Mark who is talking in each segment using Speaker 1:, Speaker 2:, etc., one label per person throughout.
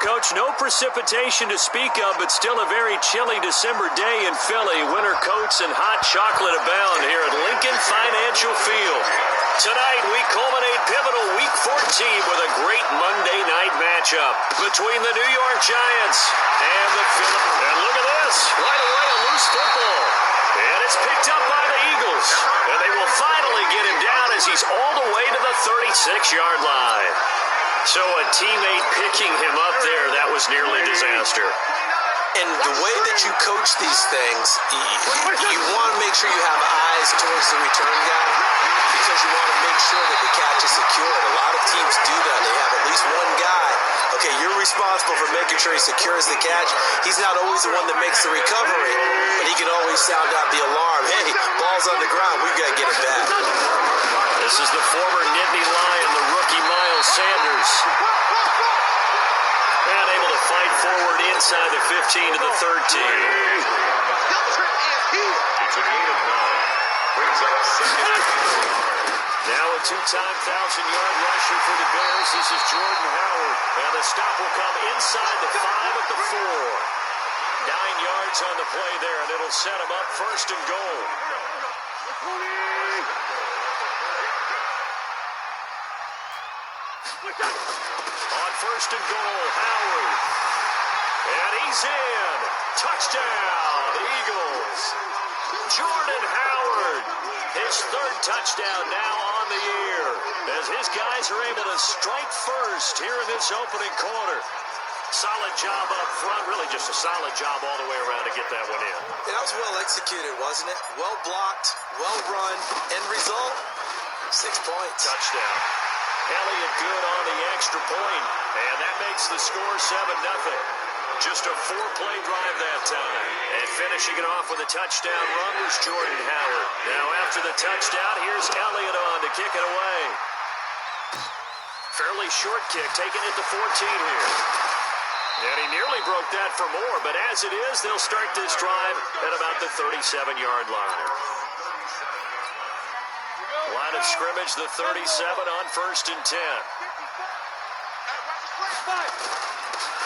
Speaker 1: Coach, no precipitation to speak of, but still a very chilly December day in Philly. Winter coats and hot chocolate abound here at Lincoln Financial Field. Tonight, we culminate pivotal Week 14 with a great Monday night matchup between the New York Giants and the Philadelphie. And look at this. Right away, a loose football. And it's picked up by the Eagles. And they will finally get him down as he's all the way to the 36-yard line. So a teammate picking him up there, that was nearly disaster.
Speaker 2: And the way that you coach these things, you want to make sure you have eyes towards the return guy because you want to make sure that the catch is secured. A lot of teams do that. They have at least one guy. Okay, you're responsible for making sure he secures the catch. He's not always the one that makes the recovery, but he can always sound out the alarm. Hey, ball's on the ground. We've got to get it back.
Speaker 1: This is the former Nittany Lion, the rookie Miles Sanders. And able to fight forward inside the 15 to the 13. It's a gain of 9. Brings up second. Now a two-time 1,000-yard rusher for the Bears. This is Jordan Howard. And the stop will come inside the 5 at the 4. 9 yards on the play there, and it'll set him up first and goal. On first and goal, Howard. And he's in. Touchdown, Eagles. Jordan Howard. His third touchdown now on the year. As his guys are able to strike first here in this opening quarter. Solid job up front. Really just a solid job all the way around to get that one in.
Speaker 2: That was well executed, wasn't it? Well blocked, well run. End result, 6 points.
Speaker 1: Touchdown. Elliott good on the extra point, and that makes the score 7-0. Just a 4-play drive that time. And finishing it off with a touchdown run was Jordan Howard. Now after the touchdown, here's Elliott on to kick it away. Fairly short kick, taking it to 14 here. And he nearly broke that for more, but as it is, they'll start this drive at about the 37-yard line. Line of scrimmage, the 37 on first and 10.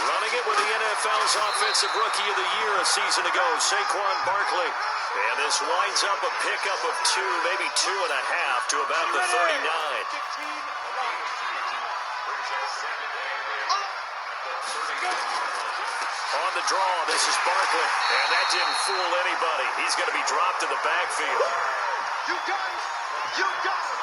Speaker 1: Running it with the NFL's Offensive Rookie of the Year a season ago, Saquon Barkley. And this winds up a pickup of 2, maybe 2.5 to about the 39. On the draw, this is Barkley. And that didn't fool anybody. He's going to be dropped in the backfield.
Speaker 3: You got it! You got it!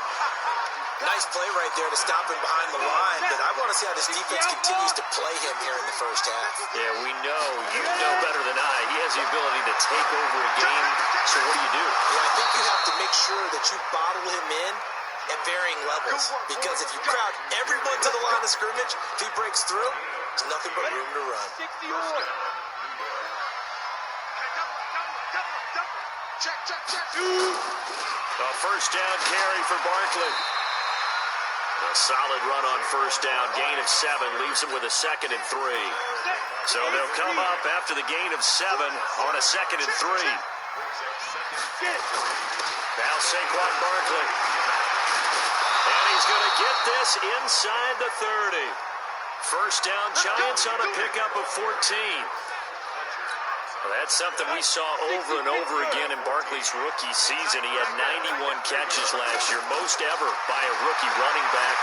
Speaker 2: Nice play right there to stop him behind the line, but I want to see how this defense continues to play him here in the first half.
Speaker 1: Yeah, we know. You know better than I. He has the ability to take over a game. So what do?
Speaker 2: Yeah, I think you have to make sure that you bottle him in at varying levels, because if you crowd everyone to the line of scrimmage, if he breaks through, there's nothing but room to run.
Speaker 1: A first down carry for Barkley. A solid run on first down. Gain of 7 leaves him with a 2nd and 3. So they'll come up after the gain of 7 on a 2nd and 3. Now Saquon Barkley. And he's going to get this inside the 30. First down, Giants on a pickup of 14. Well, that's something we saw over and over again in Barkley's rookie season. He had 91 catches last year, most ever by a rookie running back.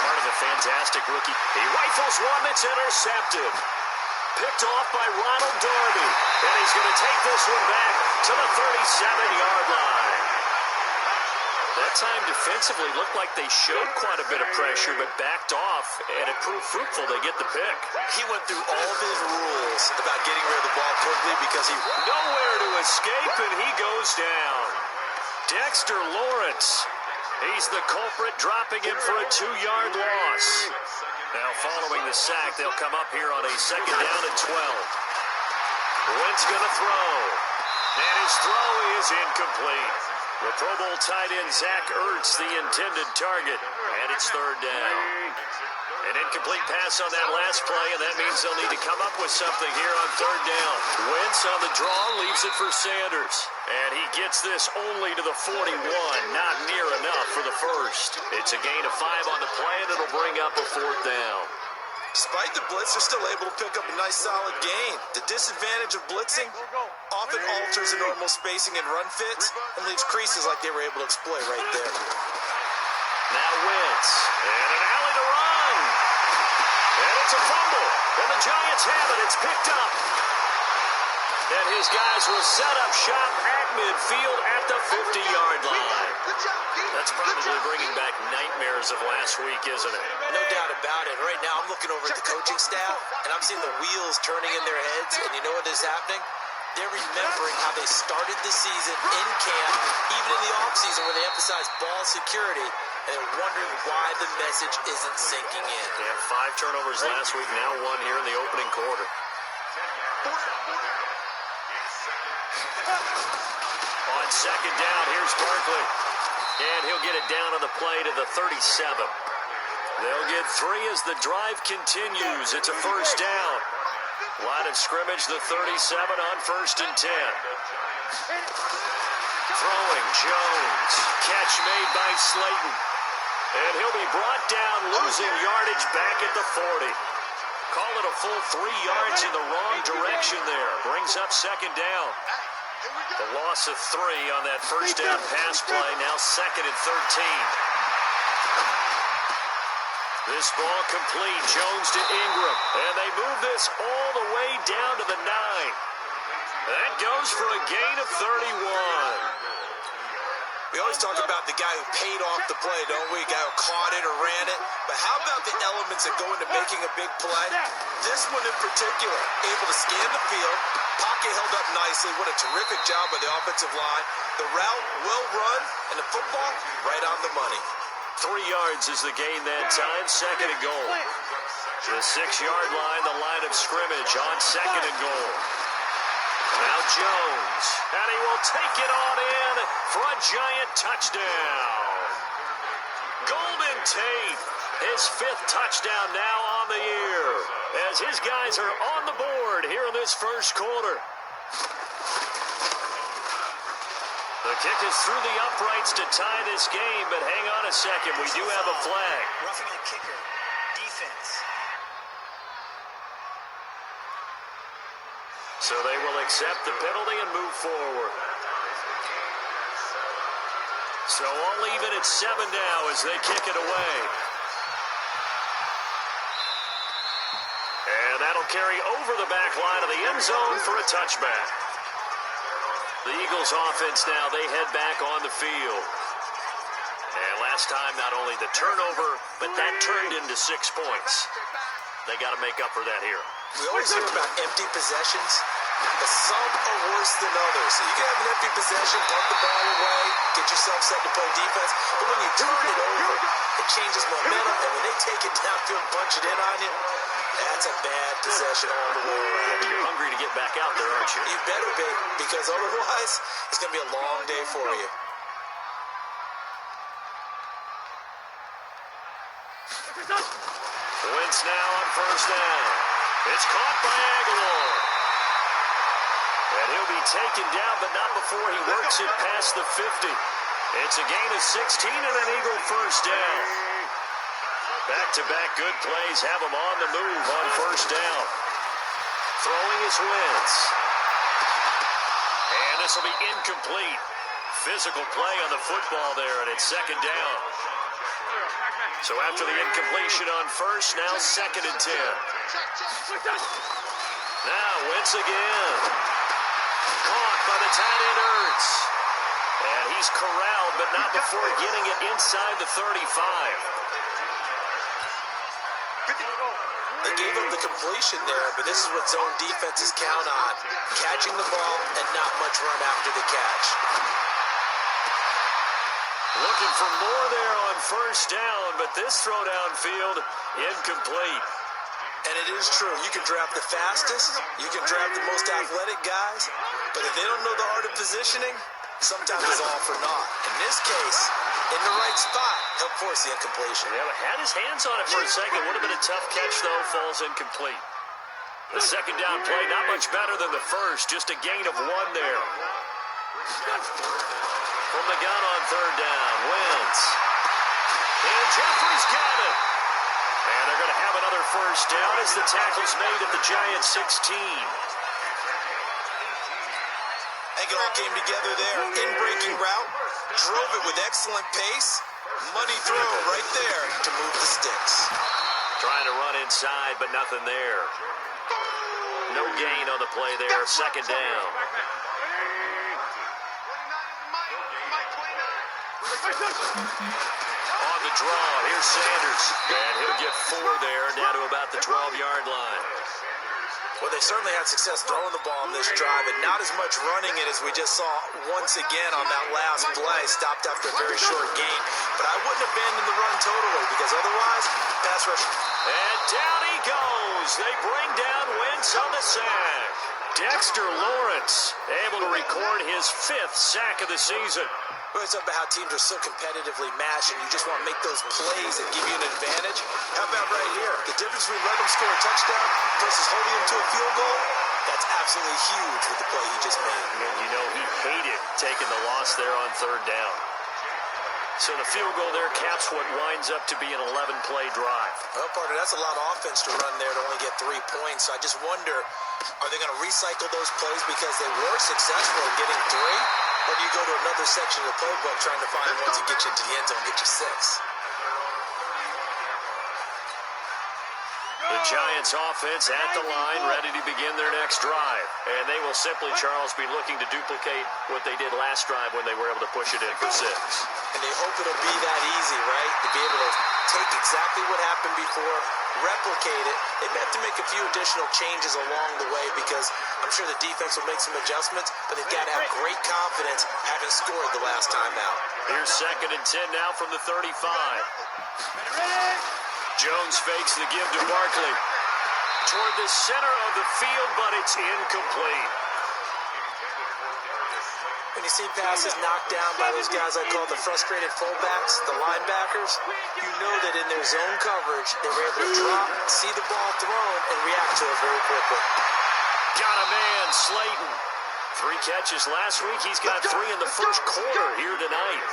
Speaker 1: Part of a fantastic rookie. He rifles one that's intercepted. Picked off by Ronald Darby. And he's going to take this one back to the 37-yard line. That time defensively looked like they showed quite a bit of pressure, but backed off, and it proved fruitful. They get the pick.
Speaker 2: He went through all of his rules about getting rid of the ball quickly because he...
Speaker 1: Nowhere to escape, and he goes down. Dexter Lawrence. He's the culprit, dropping him for a 2-yard loss. Now following the sack, they'll come up here on a 2nd down and 12. Wentz going to throw. And his throw is incomplete. The Pro Bowl tight end Zach Ertz, the intended target, and it's 3rd down. An incomplete pass on that last play, and that means they'll need to come up with something here on 3rd down. Wentz on the draw, leaves it for Sanders. And he gets this only to the 41, not near enough for the first. It's a gain of 5 on the play, and it'll bring up a 4th down.
Speaker 2: Despite the blitz, they're still able to pick up a nice solid gain. The disadvantage of blitzing often alters the normal spacing and run fits and leaves creases like they were able to exploit right there.
Speaker 1: Now Wentz, and an alley to run. And it's a fumble, and the Giants have it. It's picked up. And his guys will set up shop at midfield at the 50-yard line. That's probably bringing back nightmares of last week, isn't it?
Speaker 2: No doubt about it. Right now, I'm looking over at the coaching staff, and I'm seeing the wheels turning in their heads, and you know what is happening? They're remembering how they started the season in camp, even in the offseason where they emphasized ball security, and they're wondering why the message isn't sinking in.
Speaker 1: They had 5 turnovers last week, now 1 here in the opening quarter. On second down, here's Barkley. And he'll get it down on the play to the 37. They'll get 3 as the drive continues. It's a first down. Line of scrimmage, the 37 on 1st and 10. Throwing, Jones. Catch made by Slayton. And he'll be brought down, losing yardage back at the 40. Call it a full 3 yards in the wrong direction there. Brings up second down. The loss of 3 on that first down pass play, now 2nd and 13. This ball complete, Jones to Ingram, and they move this all the way down to the 9. That goes for a gain of 31.
Speaker 2: We always talk about the guy who paid off the play, don't we? The guy who caught it or ran it. But how about the elements that go into making a big play? This one in particular, able to scan the field. Pocket held up nicely. What a terrific job by the offensive line. The route well run, and the football right on the money.
Speaker 1: 3 yards is the gain that time, 2nd and goal. The 6-yard line, the line of scrimmage on 2nd and goal. Now Jones, and he will take it on in for a Giant touchdown. Golden Tate, his 5th touchdown now on the year, as his guys are on the board here in this first quarter. The kick is through the uprights to tie this game, but hang on a second, we do have a flag.
Speaker 2: Roughing the kicker, defense.
Speaker 1: So they will accept the penalty and move forward. So all even at 7 now as they kick it away. And that'll carry over the back line of the end zone for a touchback. The Eagles offense now, they head back on the field. And last time, not only the turnover, but that turned into 6 points. They got to make up for that here.
Speaker 2: We always hear about empty possessions, but some are worse than others. So you can have an empty possession, punt the ball away, get yourself set to play defense, but when you turn it over, it changes momentum, and when they take it downfield and punch it in on you, that's a bad possession all the way around.
Speaker 1: You're hungry to get back out there, aren't you?
Speaker 2: You better be, because otherwise, it's going to be a long day for you.
Speaker 1: Wentz now on first down. It's caught by Aguilar. And he'll be taken down, but not before he works it past the 50. It's a gain of 16 and an Eagle first down. Back-to-back good plays have him on the move on first down. Throwing is Wentz. And this will be incomplete. Physical play on the football there, and it's second down. So after the incompletion on first, now 2nd and 10. Now Wentz again. Caught by the tight end Ertz. And he's corralled, but not before getting it inside the 35.
Speaker 2: They gave up the completion there, but this is what zone defenses count on. Catching the ball and not much run after the catch.
Speaker 1: Looking for more there on first down, but this throw downfield, incomplete.
Speaker 2: And it is true, you can draft the fastest, you can draft the most athletic guys, but if they don't know the art of positioning, sometimes it's all for naught. In this case, in the right spot, helped force the incompletion.
Speaker 1: Yeah, but had his hands on it for a second. Would have been a tough catch, though. Falls incomplete. The second down play, not much better than the first. Just a gain of 1 there. From the gun on third down, Wentz. And Jeffrey's got it. And they're going to have another first down as the tackle's made at the Giants' 16.
Speaker 2: I think it all came together there. In-breaking route, drove it with excellent pace. Money throw right there to move the sticks.
Speaker 1: Trying to run inside, but nothing there. No gain on the play there. Second down. On the draw, here's Sanders. And he'll get 4 there, down to about the 12-yard line.
Speaker 2: Well, they certainly had success throwing the ball in this drive, and not as much running it as we just saw once again on that last play. Stopped after a very short gain. But I wouldn't abandon the run totally, because otherwise, pass rush.
Speaker 1: And down he goes. They bring down Wentz on the sack. Dexter Lawrence able to record his 5th sack of the season.
Speaker 2: Well, it's about how teams are so competitively matched, and you just want to make those plays that give you an advantage. How about right here? The difference between letting them score a touchdown versus holding them to a field goal, that's absolutely huge with the play he just made.
Speaker 1: And you know he hated taking the loss there on 3rd down. So the field goal there caps what winds up to be an 11-play drive.
Speaker 2: Well, partner, that's a lot of offense to run there to only get 3 points. So I just wonder, are they going to recycle those plays because they were successful in getting 3? Or do you go to another section of the playbook trying to find ones that get you into the end zone and get you 6?
Speaker 1: The Giants offense at the line, ready to begin their next drive. And they will simply, Charles, be looking to duplicate what they did last drive when they were able to push it in for 6.
Speaker 2: And they hope it'll be that easy, right? To be able to take exactly what happened before, replicate it. They may have to make a few additional changes along the way because I'm sure the defense will make some adjustments, but they've got to have great confidence having scored the last time out.
Speaker 1: Here's 2nd and 10 now from the 35. Jones fakes the give to Barkley. Toward the center of the field, but it's incomplete.
Speaker 2: When you see passes knocked down by those guys I call the frustrated fullbacks, the linebackers, you know that in their zone coverage, they were able to drop, see the ball thrown, and react to it very quickly.
Speaker 1: Got a man, Slayton. 3 catches last week. He's got 3 in the first quarter here tonight.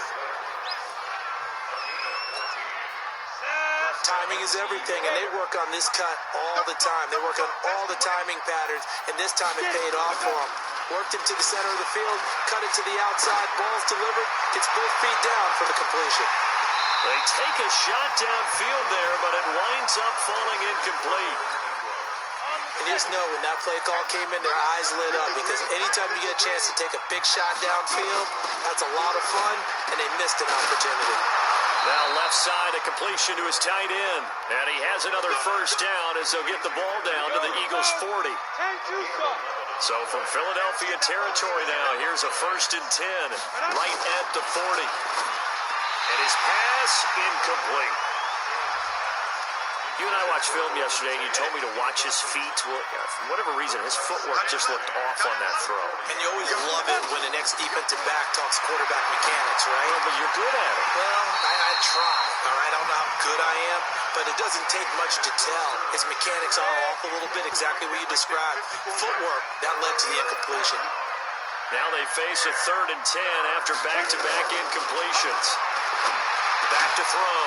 Speaker 2: Timing is everything, and they work on this cut all the time. They work on all the timing patterns, and this time it paid off for them. Worked him to the center of the field, cut it to the outside, ball's delivered, gets both feet down for the completion.
Speaker 1: They take a shot downfield there, but it winds up falling incomplete.
Speaker 2: And you just know when that play call came in, their eyes lit up because anytime you get a chance to take a big shot downfield, that's a lot of fun, and they missed an opportunity.
Speaker 1: Now left side, a completion to his tight end. And he has another first down as they'll get the ball down to the Eagles' 40. So from Philadelphia territory now, here's a 1st and 10 right at the 40. And his pass incomplete. You and I watched film yesterday, and you told me to watch his feet. Well, for whatever reason, his footwork just looked off on that throw.
Speaker 2: And you always love it when the next defensive back talks quarterback mechanics, right?
Speaker 1: Well, but you're good at it.
Speaker 2: Well, I try, all right? I don't know how good I am, but it doesn't take much to tell. His mechanics are off a little bit, exactly what you described. Footwork, that led to the incompletion.
Speaker 1: Now they face a 3rd and 10 after back-to-back incompletions. Back to throw.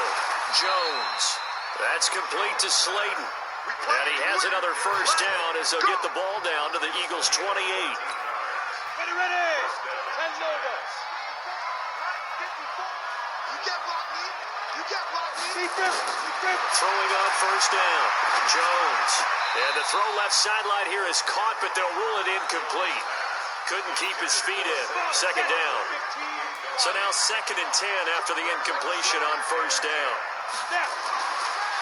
Speaker 1: Jones. That's complete to Slayton. And he has another first down as they'll get the ball down to the Eagles' 28.
Speaker 3: Ready. 10 over. You get blocked, Lee. You get blocked, Lee.
Speaker 1: Throwing on first down. Jones. And the throw left sideline here is caught, but they'll rule it incomplete. Couldn't keep his feet in. 2nd down. So now 2nd and 10 after the incompletion on first down.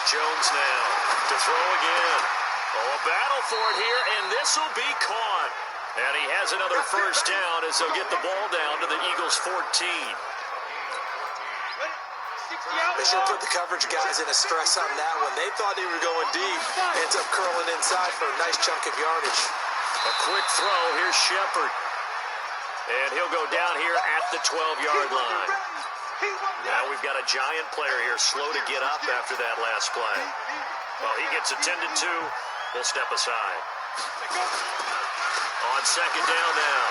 Speaker 1: Jones now to throw again. Oh, a battle for it here, and this will be caught. And he has another first down as they'll get the ball down to the Eagles' 14.
Speaker 2: They should have put the coverage guys in a stress on that one. They thought they were going deep. Ends up curling inside for a nice chunk of yardage.
Speaker 1: A quick throw. Here's Shepard. And he'll go down here at the 12-yard line. Now we've got a Giant player here slow to get up after that last play. Well, he gets attended to. We'll step aside. On 2nd down now.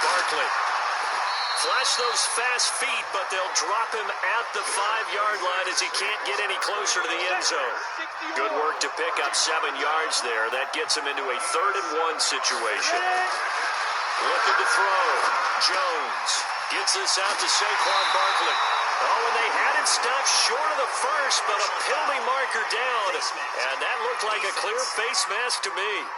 Speaker 1: Barkley Flash those fast feet, but they'll drop him at the 5-yard line as he can't get any closer to the end zone. Good work to pick up 7 yards there. That gets him into a 3rd-and-1 situation. Looking to throw. Jones gets this out to Saquon Barkley. Oh, and they had it stopped short of the first, but a penalty marker down. And that looked like a clear face mask to me.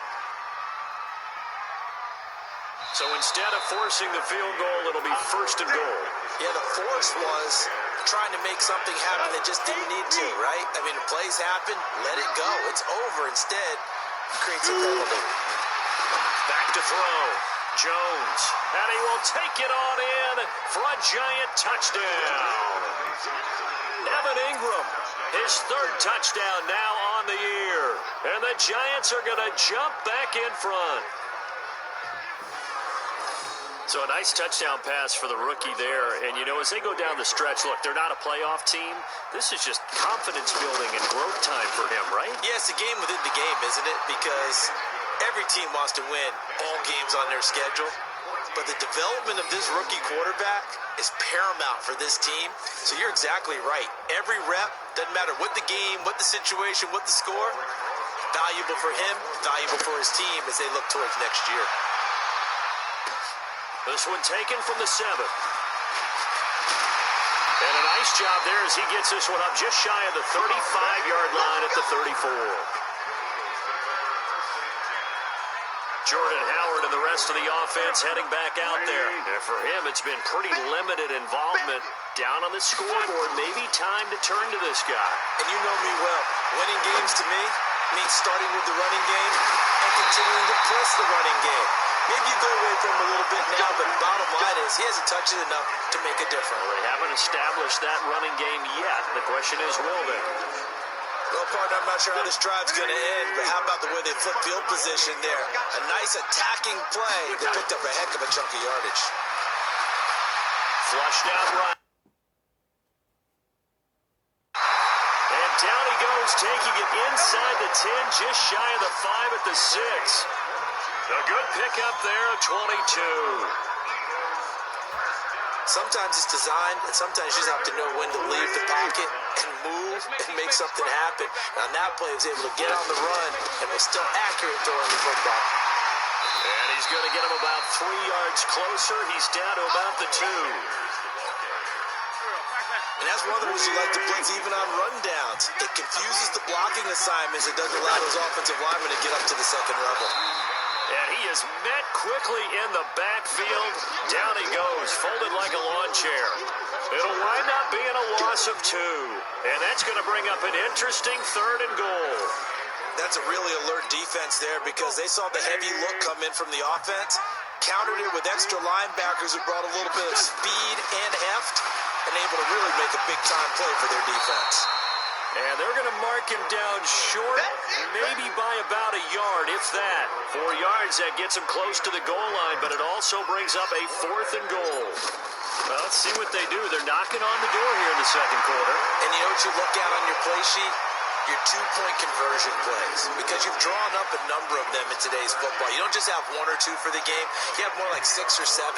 Speaker 1: So instead of forcing the field goal, it'll be 1st and goal.
Speaker 2: Yeah, the force was trying to make something happen that just didn't need to, right? I mean, the plays happen, let it go. It's over. Instead, creates a penalty.
Speaker 1: Back to throw. Jones. And he will take it on in for a giant touchdown. Evan Ingram, his 3rd touchdown now on the year. And the Giants are going to jump back in front. So a nice touchdown pass for the rookie there. And, you know, as they go down the stretch, look, they're not a playoff team. This is just confidence building and growth time for him, right?
Speaker 2: Yeah, it's a game within the game, isn't it? Because every team wants to win all games on their schedule. But the development of this rookie quarterback is paramount for this team. So you're exactly right. Every rep, doesn't matter what the game, what the situation, what the score, valuable for him, valuable for his team as they look towards next year.
Speaker 1: This one taken from the 7. And a nice job there as he gets this one up just shy of the 35-yard line at the 34. Jordan Howard and the rest of the offense heading back out there. And for him, it's been pretty limited involvement down on the scoreboard. Maybe time to turn to this guy.
Speaker 2: And you know me well. Winning games to me means starting with the running game and continuing to press the running game. Maybe you go away from him a little bit now, but the bottom line is he hasn't touched it enough to make a difference.
Speaker 1: Well, they haven't established that running game yet. The question is, will they?
Speaker 2: Well, partner, I'm not sure how this drive's going to end, but how about the way they flip field position there? A nice attacking play that picked up a heck of a chunk of yardage.
Speaker 1: Flushed out right. And down he goes, taking it inside the 10, just shy of the 5 at the 6. A good pickup there, 22.
Speaker 2: Sometimes it's designed, and sometimes you just have to know when to leave the pocket and move and make something happen. And on that play, he was able to get on the run and was still accurate throwing the football.
Speaker 1: And he's going to get him about 3 yards closer. He's down to about the 2.
Speaker 2: And that's one of the reasons you like to blitz even on rundowns. It confuses the blocking assignments. It doesn't allow those offensive linemen to get up to the second level.
Speaker 1: And he is met quickly in the backfield. Down he goes, folded like a lawn chair. It'll wind up being a loss of 2. And that's going to bring up an interesting 3rd and goal.
Speaker 2: That's a really alert defense there because they saw the heavy look come in from the offense, countered it with extra linebackers who brought a little bit of speed and heft, and able to really make a big-time play for their defense.
Speaker 1: And they're going to mark him down short, maybe by about a yard, if that. 4 yards, that gets him close to the goal line, but it also brings up a 4th and goal. Well, let's see what they do. They're knocking on the door here in the second quarter.
Speaker 2: And you know what you look at on your play sheet? Your 2-point conversion plays, because you've drawn up a number of them in today's football. You don't just have 1 or 2 for the game. You have more like 6 or 7.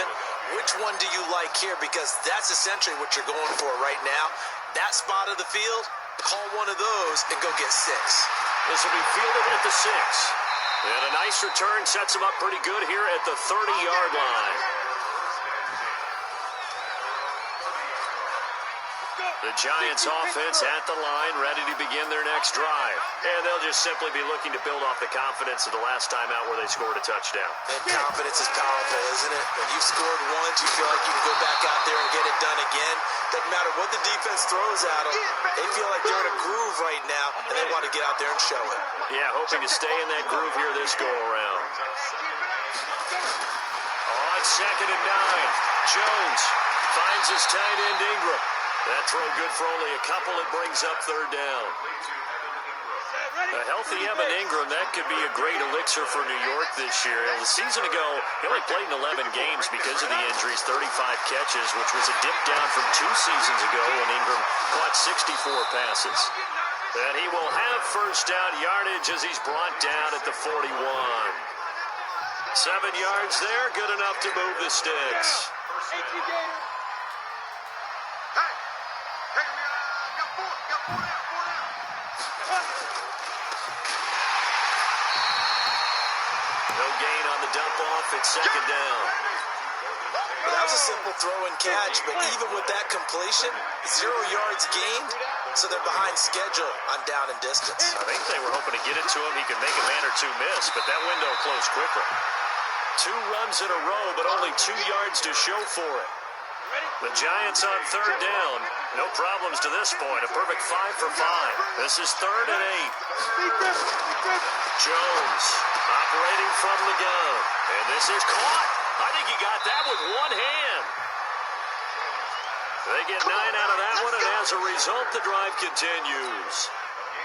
Speaker 2: Which one do you like here? Because that's essentially what you're going for right now. That spot of the field, call one of those and go get 6.
Speaker 1: This will be fielded at the 6. And a nice return sets him up pretty good here at the 30-yard line. The Giants offense at the line, ready to begin their next drive. And they'll just simply be looking to build off the confidence of the last time out where they scored a touchdown.
Speaker 2: And confidence is powerful, isn't it? When you've scored once, you feel like you can go back out there and get it done again. Doesn't matter what the defense throws at them. They feel like they're in a groove right now, and they want to get out there and show it.
Speaker 1: Yeah, hoping to stay in that groove here this go-around. On 2nd and 9, Jones finds his tight end Ingram. That throw good for only a couple. It brings up 3rd down. A healthy Evan Ingram, that could be a great elixir for New York this year. And the season ago, he only played in 11 games because of the injuries, 35 catches, which was a dip down from 2 seasons ago when Ingram caught 64 passes. And he will have first down yardage as he's brought down at the 41. 7 yards there, good enough to move the sticks.
Speaker 3: Hey, we got four down.
Speaker 1: No gain on the dump off. It's second down.
Speaker 2: Well, that was a simple throw and catch, but even with that completion, 0 yards gained, so they're behind schedule on down and distance.
Speaker 1: I think they were hoping to get it to him. He could make a man or two miss, but that window closed quickly. 2 runs in a row, but only 2 yards to show for it. The Giants on third down. No problems to this point. A perfect 5 for 5. This is 3rd and 8. Jones operating from the gun. And this is caught. I think he got that with one hand. They get 9 out of that one, and as a result, the drive continues.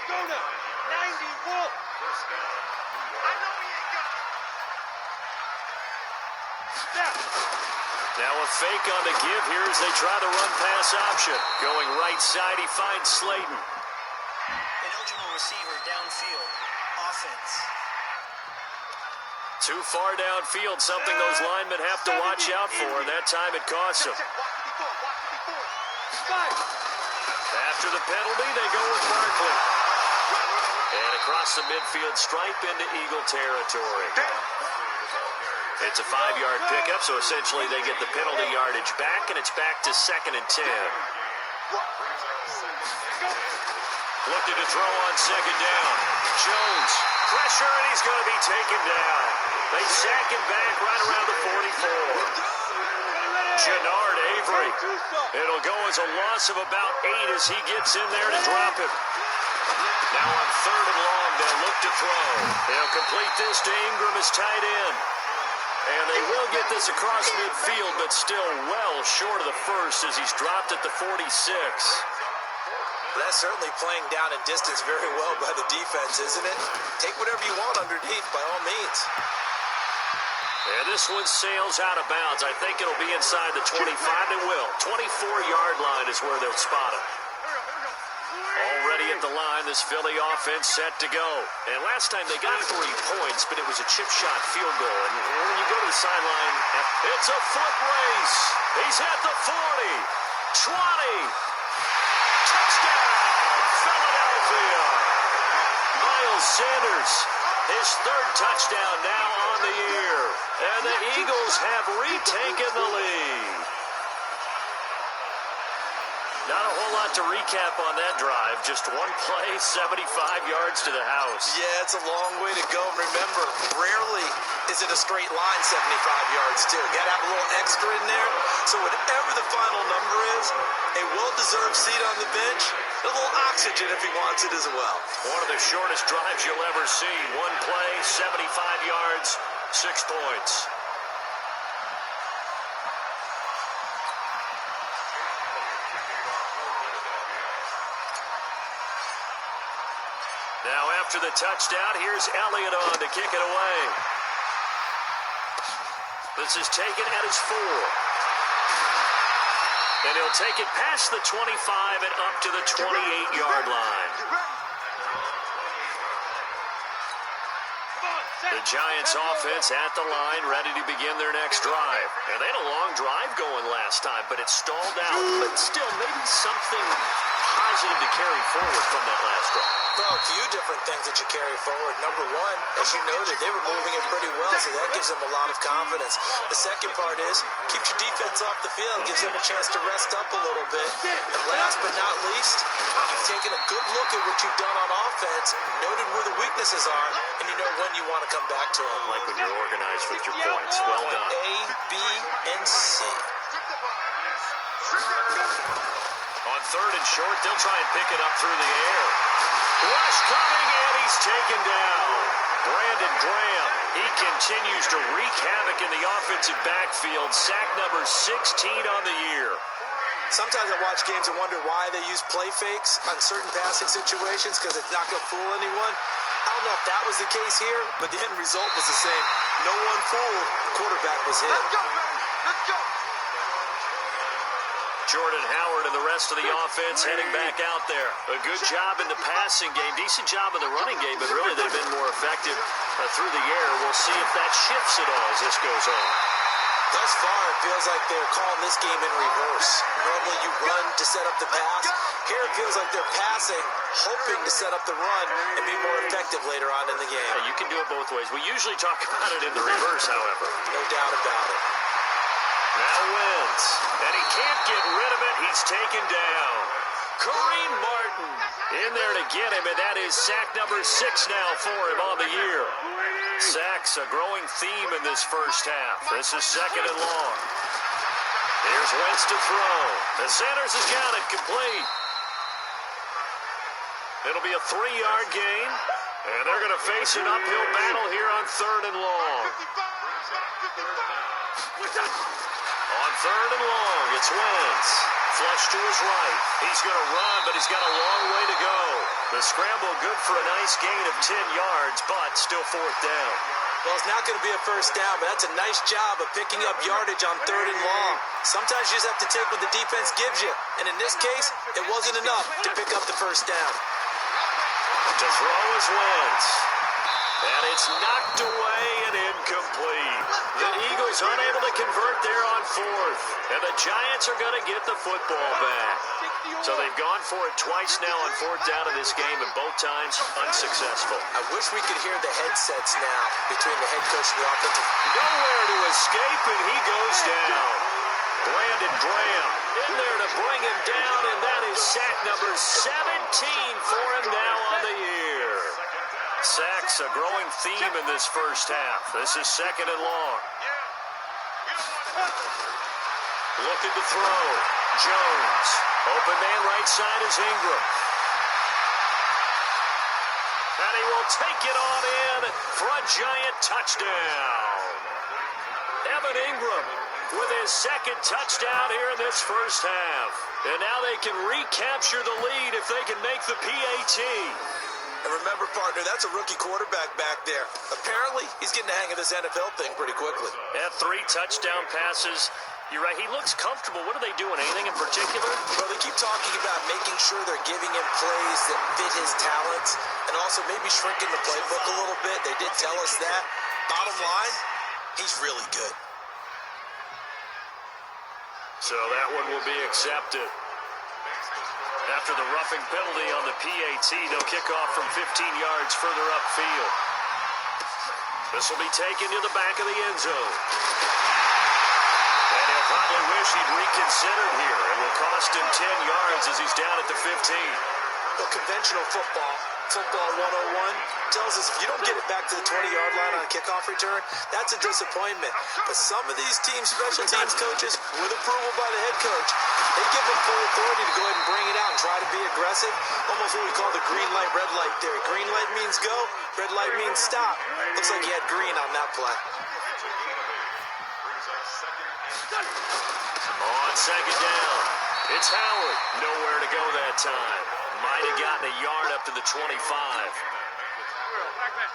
Speaker 3: Go now. 90 Wolf. I know he ain't got it.
Speaker 1: Now a fake on the give here as they try the run-pass option. Going right side, he finds Slayton.
Speaker 4: An eligible receiver downfield. Offense.
Speaker 1: Too far downfield, something those linemen have to watch out for, and that time it costs them. After the penalty, they go with Barkley. And across the midfield stripe into Eagle territory. It's a 5-yard pickup, so essentially they get the penalty yardage back, and it's back to 2nd and 10. Looking to throw on 2nd down. Jones, pressure, and he's going to be taken down. They sack him back right around the 44. Jannard Avery. It'll go as a loss of about 8 as he gets in there to drop him. Now on 3rd and long, they'll look to throw. They'll complete this to Ingram as tight end. And they will get this across midfield, but still well short of the first as he's dropped at the 46.
Speaker 2: That's certainly playing down in distance very well by the defense, isn't it? Take whatever you want underneath, by all means.
Speaker 1: And this one sails out of bounds. I think it'll be inside the 25. It will. 24-yard line is where they'll spot it. Already at the line, this Philly offense set to go. And last time they got 3 points, but it was a chip shot field goal. And when you go to the sideline, it's a foot race. He's at the 40, 20. Touchdown, Philadelphia. Miles Sanders, his 3rd touchdown now on the year. And the Eagles have retaken the lead. Not a whole lot to recap on that drive. Just one play, 75 yards to the house.
Speaker 2: Yeah, it's a long way to go. Remember, rarely is it a straight line 75 yards, too. Got to have a little extra in there. So whatever the final number is, a well-deserved seat on the bench, a little oxygen if he wants it as well.
Speaker 1: One of the shortest drives you'll ever see. One play, 75 yards, 6 points. Now after the touchdown, here's Elliott on to kick it away. This is taken at his 4. And he'll take it past the 25 and up to the 28-yard line. The Giants offense at the line, ready to begin their next drive. And they had a long drive going last time, but it stalled out. But still, maybe something positive to carry forward from that last drive.
Speaker 2: Well, a few different things that you carry forward. Number one, as you noted, they were moving it pretty well, so that gives them a lot of confidence. The second part is, keep your defense off the field, gives them a chance to rest up a little bit. And last but not least, you've taken a good look at what you've done on offense, noted where the weaknesses are, and you know when you want to come back to them.
Speaker 1: Like when you're organized with your points. Well done.
Speaker 2: A, B, and C.
Speaker 1: On 3rd and short, they'll try and pick it up through the air. Rush coming, and he's taken down. Brandon Graham, he continues to wreak havoc in the offensive backfield. Sack number 16 on the year.
Speaker 2: Sometimes I watch games and wonder why they use play fakes on certain passing situations because it's not going to fool anyone. I don't know if that was the case here, but the end result was the same. No one fooled. Quarterback was hit.
Speaker 3: Let's go, man. Let's go.
Speaker 1: Jordan Howard and the rest of the offense heading back out there. A good job in the passing game, decent job in the running game, but really they've been more effective through the air. We'll see if that shifts at all as this goes on.
Speaker 2: Thus far, it feels like they're calling this game in reverse. Normally you run to set up the pass. Here it feels like they're passing, hoping to set up the run and be more effective later on in the game.
Speaker 1: Yeah, you can do it both ways. We usually talk about it in the reverse, however.
Speaker 2: No doubt about it.
Speaker 1: Now wins, and he can't get rid of it. He's taken down. Kareem Martin in there to get him, and that is sack number 6 now for him on the year. Sacks a growing theme in this first half. This is 2nd and long. Here's Wentz to throw. The Sanders has got it complete. It'll be a 3-yard gain, and they're going to face an uphill battle here on 3rd and long. On 3rd and long, it's Wentz. Flush to his right. He's going to run, but he's got a long way to go. The scramble good for a nice gain of 10 yards, but still 4th down.
Speaker 2: Well, it's not going to be a first down, but that's a nice job of picking up yardage on 3rd and long. Sometimes you just have to take what the defense gives you, and in this case, it wasn't enough to pick up the first down.
Speaker 1: To throw is Wentz. And it's knocked away and incomplete. The Eagles unable to convert there on 4th. And the Giants are going to get the football back. So they've gone for it twice now on 4th down in this game, and both times unsuccessful.
Speaker 2: I wish we could hear the headsets now between the head coach and the offensive.
Speaker 1: Nowhere to escape, and he goes down. Brandon Graham in there to bring him down, and that is sack number 17 for him now on the year. Sacks a growing theme in this first half. This is 2nd and long. Looking to throw. Jones. Open man right side is Ingram. And he will take it on in for a Giant touchdown. Evan Ingram with his 2nd touchdown here in this first half. And now they can recapture the lead if they can make the PAT.
Speaker 2: And remember, partner, that's a rookie quarterback back there. Apparently, he's getting the hang of this NFL thing pretty quickly.
Speaker 1: Had 3 touchdown passes. You're right, he looks comfortable. What are they doing? Anything in particular?
Speaker 2: Well, they keep talking about making sure they're giving him plays that fit his talents and also maybe shrinking the playbook a little bit. They did tell us that. Bottom line, he's really good.
Speaker 1: So that one will be accepted. After the roughing penalty on the PAT, they'll kick off from 15 yards further upfield. This will be taken to the back of the end zone. And he'll probably wish he'd reconsidered here. It will cost him 10 yards as he's down at the 15.
Speaker 2: Well, conventional football 101, tells us if you don't get it back to the 20-yard line on a kickoff return, that's a disappointment. But some of these teams, special teams coaches, with approval by the head coach, they give them full authority to go ahead and bring it out and try to be aggressive. Almost what we call the green light, red light theory. Green light means go, red light means stop. Looks like he had green on that play.
Speaker 1: On 2nd down, it's Howard. Nowhere to go that time. Might have gotten a yard up to the 25.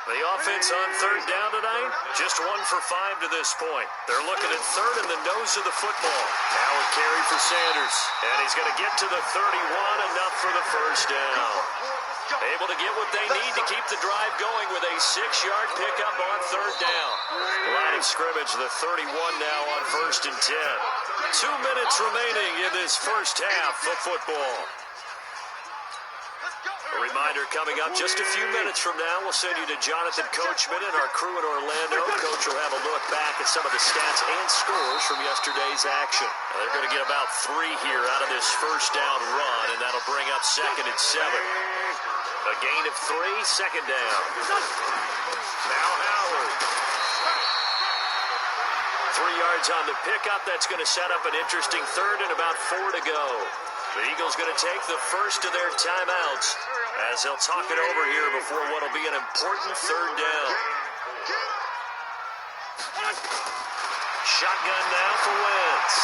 Speaker 1: The offense on 3rd down tonight, just 1 for 5 to this point. They're looking at 3rd in the nose of the football. Howard carry for Sanders, and he's going to get to the 31, enough for the first down. Able to get what they need to keep the drive going with a 6-yard pickup on 3rd down. Line of scrimmage, the 31 now on 1st and 10. 2 minutes remaining in this first half of football. A reminder coming up just a few minutes from now, we'll send you to Jonathan Coachman and our crew in Orlando. Coach will have a look back at some of the stats and scores from yesterday's action. Now they're going to get about 3 here out of this first down run, and that'll bring up 2nd and 7. A gain of 3, 2nd down. Now Howard. 3 yards on the pickup. That's going to set up an interesting 3rd and about 4 to go. The Eagles going to take the first of their timeouts as they'll talk it over here before what will be an important 3rd down. Shotgun now for Wentz.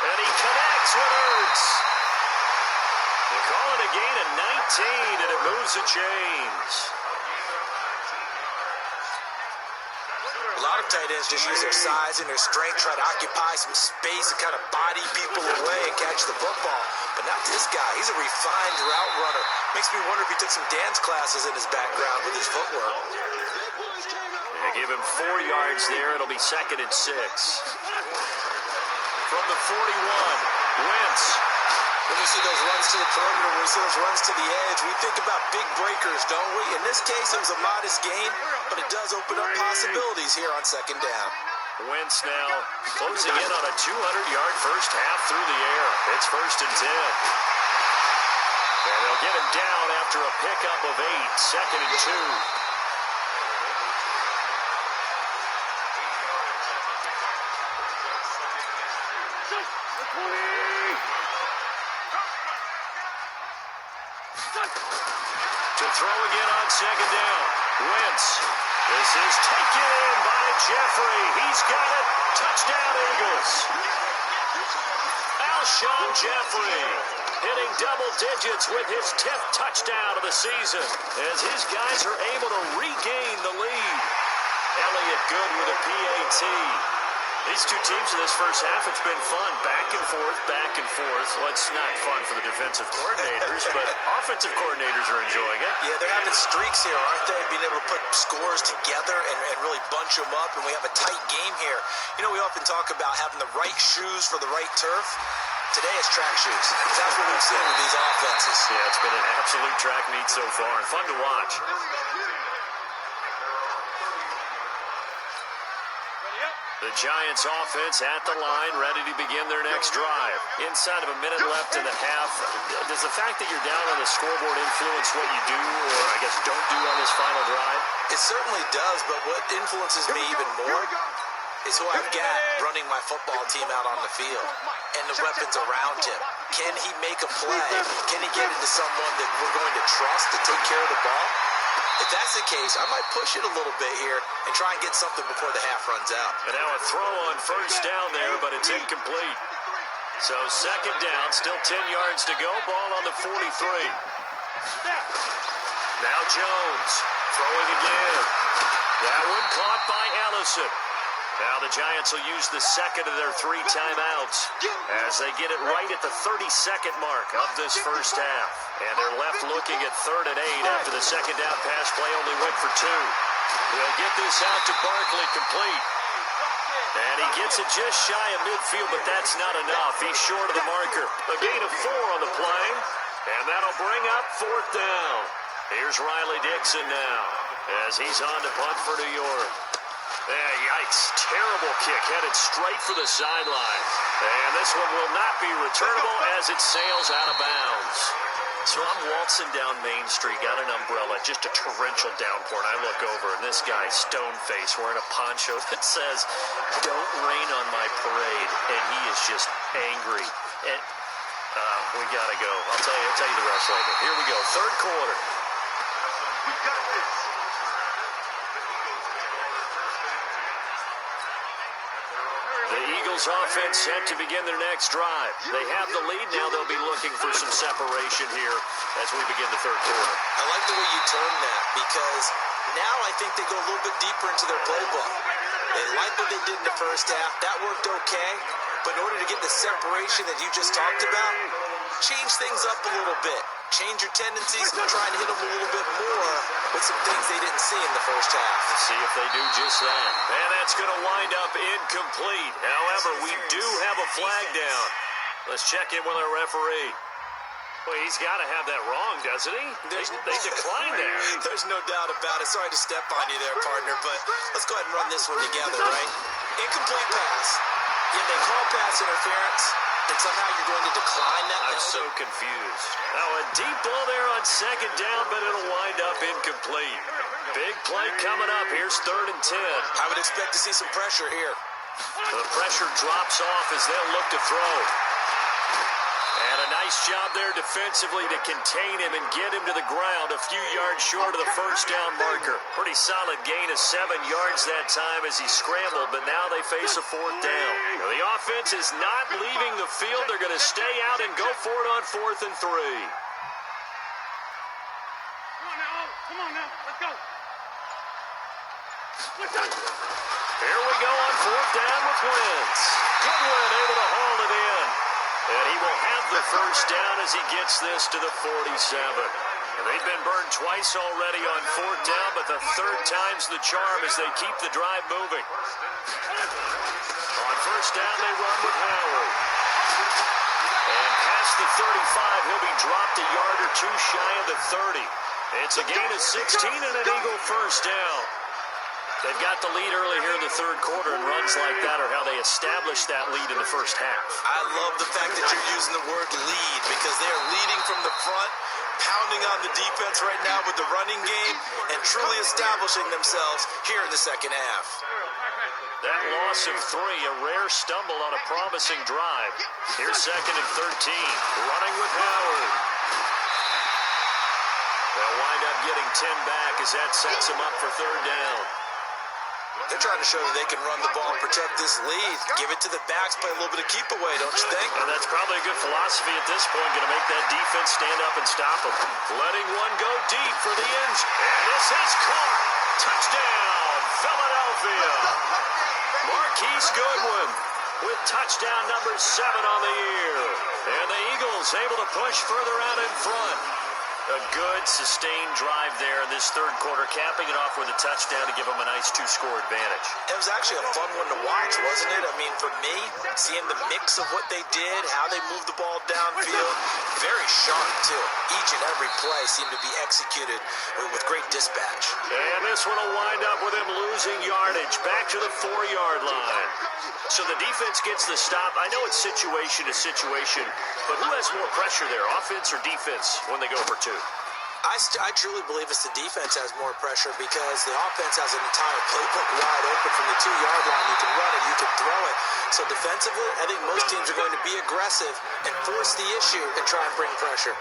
Speaker 1: And he connects with Ertz. They call it a gain of 19, and it moves the chains.
Speaker 2: A lot of tight ends just use their size and their strength, try to occupy some space and kind of body people away and catch the football. But not this guy. He's a refined route runner. Makes me wonder if he took some dance classes in his background with his footwork.
Speaker 1: They Give him 4 yards there. It'll be 2nd and 6. From the 41, Wentz.
Speaker 2: When we see those runs to the perimeter, when we see those runs to the edge, we think about big breakers, don't we? In this case, it was a modest gain, but it does open up possibilities here on 2nd down.
Speaker 1: Wentz now closing in on a 200-yard first half through the air. It's 1st and 10. And they'll get him down after a pickup of 8, 2nd and 2. To throw again on 2nd down. Wentz. This is taken in by Jeffrey. He's got it. Touchdown, Eagles. Alshon Jeffrey hitting double digits with his 10th touchdown of the season as his guys are able to regain the lead. Elliott good with a PAT. These two teams in this first half, it's been fun. Back and forth, back and forth. Well, it's not fun for the defensive coordinators, but offensive coordinators are enjoying it.
Speaker 2: Yeah, they're having streaks here, aren't they? Being able to put scores together and really bunch them up, and we have a tight game here. You know, we often talk about having the right shoes for the right turf. Today it's track shoes. That's what we've seen with these offenses.
Speaker 1: Yeah, it's been an absolute track meet so far, and fun to watch. The Giants offense at the line, ready to begin their next drive. Inside of a minute left in the half, does the fact that you're down on the scoreboard influence what you do, or I guess don't do on this final drive?
Speaker 2: It certainly does, but what influences me even more is who I've got running my football team out on the field and the weapons around him. Can he make a play? Can he get into someone that we're going to trust to take care of the ball? If that's the case, I might push it a little bit here and try and get something before the half runs out.
Speaker 1: And now a throw on 1st down there, but it's incomplete. So 2nd down, still 10 yards to go. Ball on the 43. Now Jones throwing again. That one caught by Ellison. Now the Giants will use the 2nd of their 3 timeouts as they get it right at the 32nd mark of this first half. And they're left looking at 3rd and 8 after the 2nd down pass play only went for 2. They'll get this out to Barkley complete. And he gets it just shy of midfield, but that's not enough. He's short of the marker. A gain of 4 on the play. And that'll bring up 4th down. Here's Riley Dixon now as he's on to punt for New York. Yikes. Terrible kick headed straight for the sideline. And this one will not be returnable as it sails out of bounds. So I'm waltzing down Main Street, got an umbrella, just a torrential downpour, and I look over, and this guy, stone-faced, wearing a poncho that says, "Don't rain on my parade," and he is just angry. And we got to go. I'll tell you the rest later. Here we go, 3rd quarter.
Speaker 3: We got this.
Speaker 1: The Eagles offense set to begin their next drive. They have the lead now. They'll be looking for some separation here as we begin the 3rd quarter.
Speaker 2: I like the way you termed that because now I think they go a little bit deeper into their playbook. They like what they did in the first half. That worked okay. But in order to get the separation that you just talked about, change things up a little bit. Change your tendencies and try and hit them a little bit more with some things they didn't see in the first half.
Speaker 1: See if they do just that. And that's going to wind up incomplete. However, we do have a flag down. Let's check in with our referee. Well, he's got to have that wrong, doesn't he? They declined there.
Speaker 2: There's no doubt about it. Sorry to step on you there, partner, but let's go ahead and run this one together, right? Incomplete pass. Yeah, they call pass interference, and somehow you're going to decline that.
Speaker 1: I'm so confused. Now a deep ball there on 2nd down, but it'll wind up incomplete. Big play coming up. Here's 3rd and 10.
Speaker 2: I would expect to see some pressure here.
Speaker 1: The pressure drops off as they'll look to throw. And a nice job there defensively to contain him and get him to the ground a few yards short of the 1st down marker. Pretty solid gain of 7 yards that time as he scrambled, but now they face a 4th down. Now, the offense is not leaving the field. They're going to stay out and go for it on 4th and 3.
Speaker 3: Come on now, let's go.
Speaker 1: Here we go on 4th down with Wentz. Goodwin able to haul it in. And he will have the 1st down as he gets this to the 47. They've been burned twice already on fourth down, but the third time's the charm as they keep the drive moving. On first down, they run with Howard. And past the 35, he'll be dropped a yard or two shy of the 30. It's a gain of 16 and an Eagle first down. They've got the lead early here in the third quarter, and runs like that are how they established that lead in the first half.
Speaker 2: I love the fact that you're using the word lead because they are leading from the front, pounding on the defense right now with the running game, and truly establishing themselves here in the second half.
Speaker 1: That loss of 3, a rare stumble on a promising drive. Here's second and 13, running with Howard. They'll wind up getting 10 back as that sets them up for third down.
Speaker 2: They're trying to show that they can run the ball and protect this lead. Give it to the backs, play a little bit of keep away, don't you think?
Speaker 1: And that's probably a good philosophy at this point, going to make that defense stand up and stop them. Letting one go deep for the ends. And this is caught. Touchdown, Philadelphia. Marquise Goodwin with touchdown number 7 on the year. And the Eagles able to push further out in front. A good, sustained drive there in this third quarter, capping it off with a touchdown to give them a nice 2-score advantage.
Speaker 2: It was actually a fun one to watch, wasn't it? I mean, for me, seeing the mix of what they did, how they moved the ball downfield, very sharp, too. Each and every play seemed to be executed with great dispatch.
Speaker 1: And this one will wind up with him losing yardage back to the 4-yard line. So the defense gets the stop. I know it's situation to situation, but who has more pressure there, offense or defense, when they go for 2?
Speaker 2: I truly believe it's the defense has more pressure because the offense has an entire playbook wide open from the 2-yard line. You can run it, you can throw it. So defensively, I think most teams are going to be aggressive and force the issue and try and bring pressure.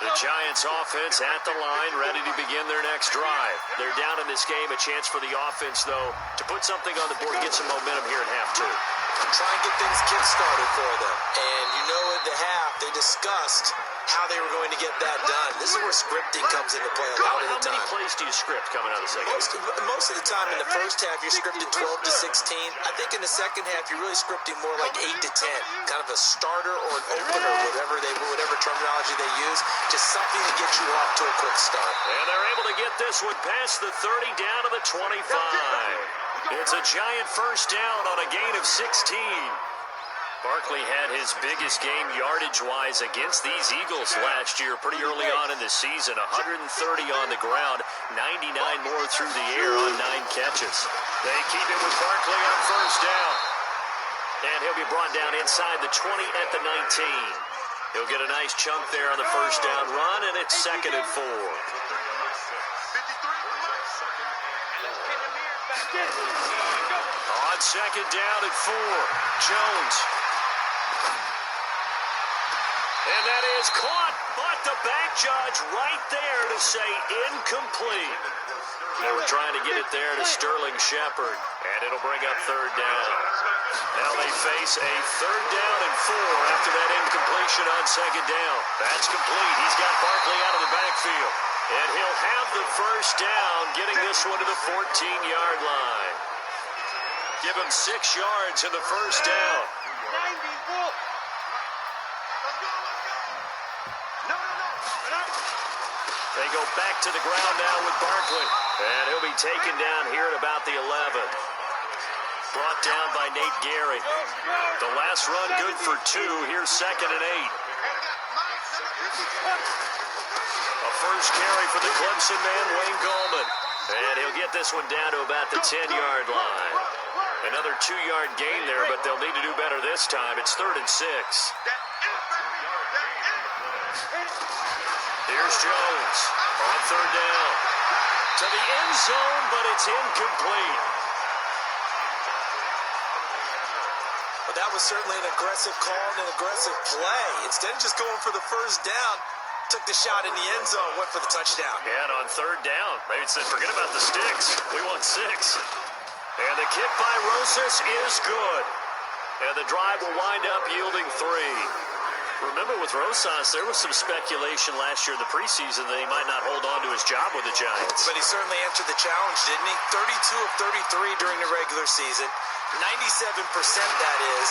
Speaker 1: The Giants offense at the line, ready to begin their next drive. They're down in this game, a chance for the offense, though, to put something on the board, get some momentum here in half 2.
Speaker 2: Try and get things kick-started for them. And you know at the half, they discussed how they were going to get that done. This is where scripting comes into play a lot of the time.
Speaker 1: How many plays do you script coming out of the second half?
Speaker 2: Most of the time in the first half, you're scripting 12 to 16. I think in the second half, you're really scripting more like 8 to 10. Kind of a starter or an opener, whatever terminology they use. Just something to get you off to a quick start.
Speaker 1: And they're able to get this one past the 30 down to the 25. It's a Giant first down on a gain of 16. Barkley had his biggest game yardage-wise against these Eagles last year pretty early on in the season. 130 on the ground, 99 more through the air on 9 catches. They keep it with Barkley on first down. And he'll be brought down inside the 20 at the 19. He'll get a nice chunk there on the first down run, and it's second and 4. On second down and 4, Jones. And that is caught, but the back judge right there to say incomplete. They were trying to get it there to Sterling Shepard, and it'll bring up third down. Now they face a third down and 4 after that incompletion on second down. That's complete. He's got Barkley out of the backfield, and he'll have the first down, getting this one to the 14-yard line. Give him 6 yards in the first down.
Speaker 3: 90 Wolf.
Speaker 1: They go back to the ground now with Barkley. And he'll be taken down here at about the 11. Brought down by Nate Gehring. The last run good for 2. Here's second and 8. A first carry for the Clemson man, Wayne Gallman. And he'll get this one down to about the 10-yard line. Another 2-yard gain there, but they'll need to do better this time. It's third and 6. Here's Jones on third down. To the end zone, but it's incomplete.
Speaker 2: Well, that was certainly an aggressive call and an aggressive play. Instead of just going for the first down, took the shot in the end zone, went for the touchdown.
Speaker 1: And on third down, maybe said, forget about the sticks. We want 6. And the kick by Rosas is good. And the drive will wind up yielding 3. Remember, with Rosas, there was some speculation last year in the preseason that he might not hold on to his job with the Giants.
Speaker 2: But he certainly answered the challenge, didn't he? 32 of 33 during the regular season, 97% that is,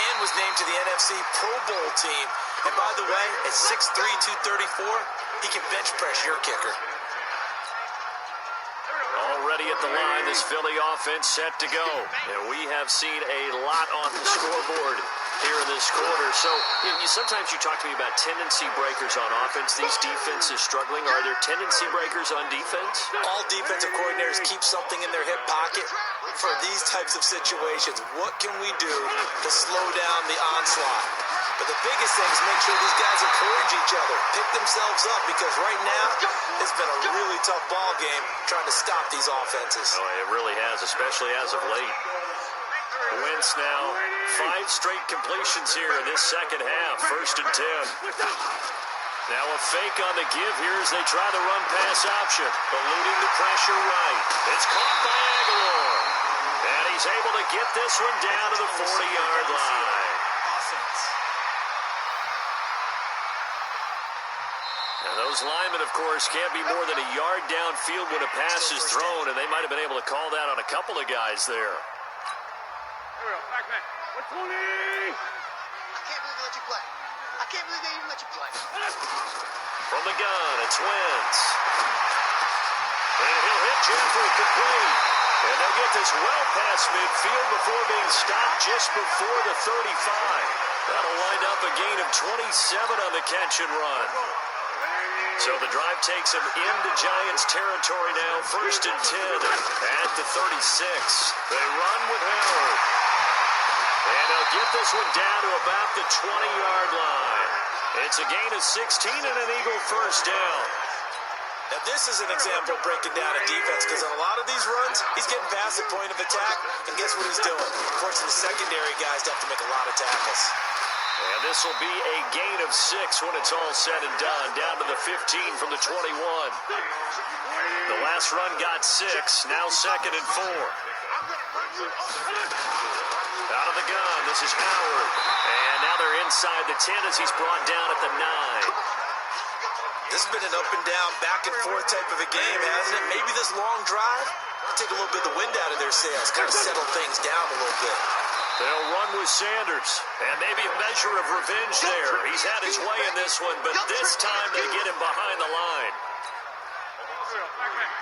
Speaker 2: and was named to the NFC Pro Bowl team And by the way, at 6'3", 234, he can bench press your kicker.
Speaker 1: Already at the line, this Philly offense set to go. And we have seen a lot on the scoreboard here in this quarter. So sometimes you talk to me about tendency breakers on offense. These defenses struggling. Are there tendency breakers on defense?
Speaker 2: All defensive coordinators keep something in their hip pocket for these types of situations. What can we do to slow down the onslaught? But the biggest thing is make sure these guys encourage each other, pick themselves up, because right now it's been a really tough ball game trying to stop these offenses.
Speaker 1: Oh, it really has, especially as of late. Wentz now, 5 straight completions here in this second half, 1st and 10. Now a fake on the give here as they try the run-pass option, eluding the pressure right. It's caught by Aguilar, and he's able to get this one down to the 40-yard line. Now those linemen, of course, can't be more than a yard downfield when a pass is thrown, and they might have been able to call that on a couple of guys there.
Speaker 3: I can't believe they let you play. I can't believe they even let you play.
Speaker 1: From the gun, it's Wentz. And he'll hit Jeffrey complete. And they'll get this well past midfield before being stopped just before the 35. That'll wind up a gain of 27 on the catch and run. So the drive takes him into Giants territory now, 1st and 10 at the 36. They run with Howard. And they'll get this one down to about the 20-yard line. It's a gain of 16 and an Eagle first down.
Speaker 2: Now this is an example of breaking down a defense, because on a lot of these runs, he's getting past the point of attack, and guess what he's doing? Forcing the secondary guys to have to make a lot of tackles.
Speaker 1: And this will be a gain of 6 when it's all said and done, down to the 15 from the 21. The last run got 6, now 2nd and 4. Out of the gun, this is Howard. And now they're inside the 10 as he's brought down at the 9.
Speaker 2: This has been an up and down, back and forth type of a game, hasn't it? Maybe this long drive will take a little bit of the wind out of their sails, kind of settle things down a little bit.
Speaker 1: They'll run with Sanders, and maybe a measure of revenge there. He's had his way in this one, but this time they get him behind the line.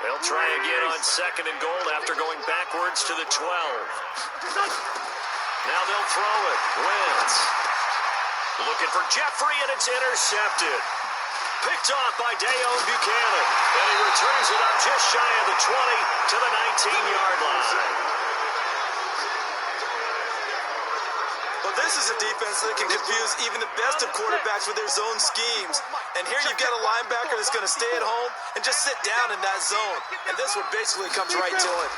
Speaker 1: They'll try again on 2nd and goal after going backwards to the 12. Now they'll throw it. Wentz looking for Jeffrey, and it's intercepted. Picked off by Dayon Buchanan, and he returns it up just shy of the 20 to the 19-yard line.
Speaker 2: Well, this is a defense that can confuse even the best of quarterbacks with their zone schemes. And here you've got a linebacker that's going to stay at home and just sit down in that zone. And this one basically comes right to him.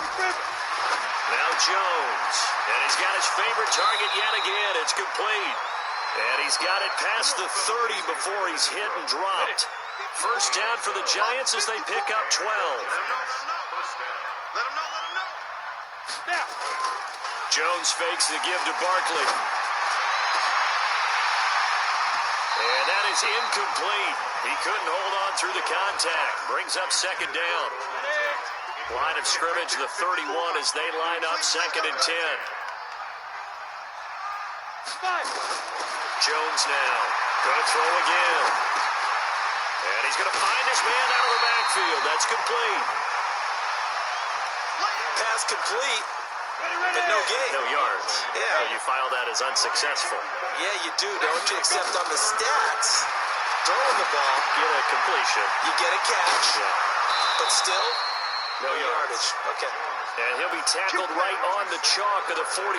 Speaker 1: Now Jones, and he's got his favorite target yet again. It's complete. And he's got it past the 30 before he's hit and dropped. First down for the Giants as they pick up 12. Jones fakes the give to Barkley. And that is incomplete. He couldn't hold on through the contact. Brings up 2nd down. Line of scrimmage, the 31 as they line up 2nd and 10. Jones now, gonna throw again. And he's gonna find his man out of the backfield. That's complete.
Speaker 2: Pass complete, but no gain.
Speaker 1: No yards.
Speaker 2: Yeah.
Speaker 1: So you file that as unsuccessful.
Speaker 2: Yeah, you do, don't you? Except on the stats, throwing the ball,
Speaker 1: Get a completion.
Speaker 2: you get a catch,
Speaker 1: Yeah.
Speaker 2: but still,
Speaker 1: No yardage.
Speaker 2: Okay.
Speaker 1: And he'll be tackled right on the chalk of the 45.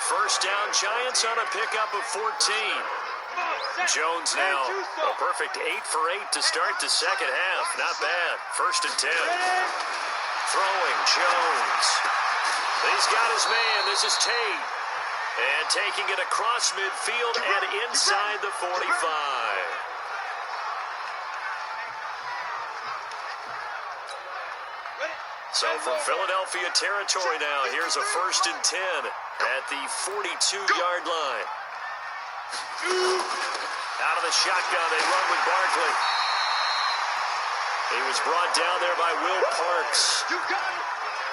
Speaker 1: First down, Giants on a pickup of 14. Jones now, a perfect 8 for 8 to start the second half. Not bad. 1st and 10. Throwing, Jones. He's got his man. This is Tate. And taking it across midfield and inside the 45. So from Philadelphia territory now, here's a 1st and 10 at the 42-yard line. Out of the shotgun, they run with Barkley. He was brought down there by Will Parks.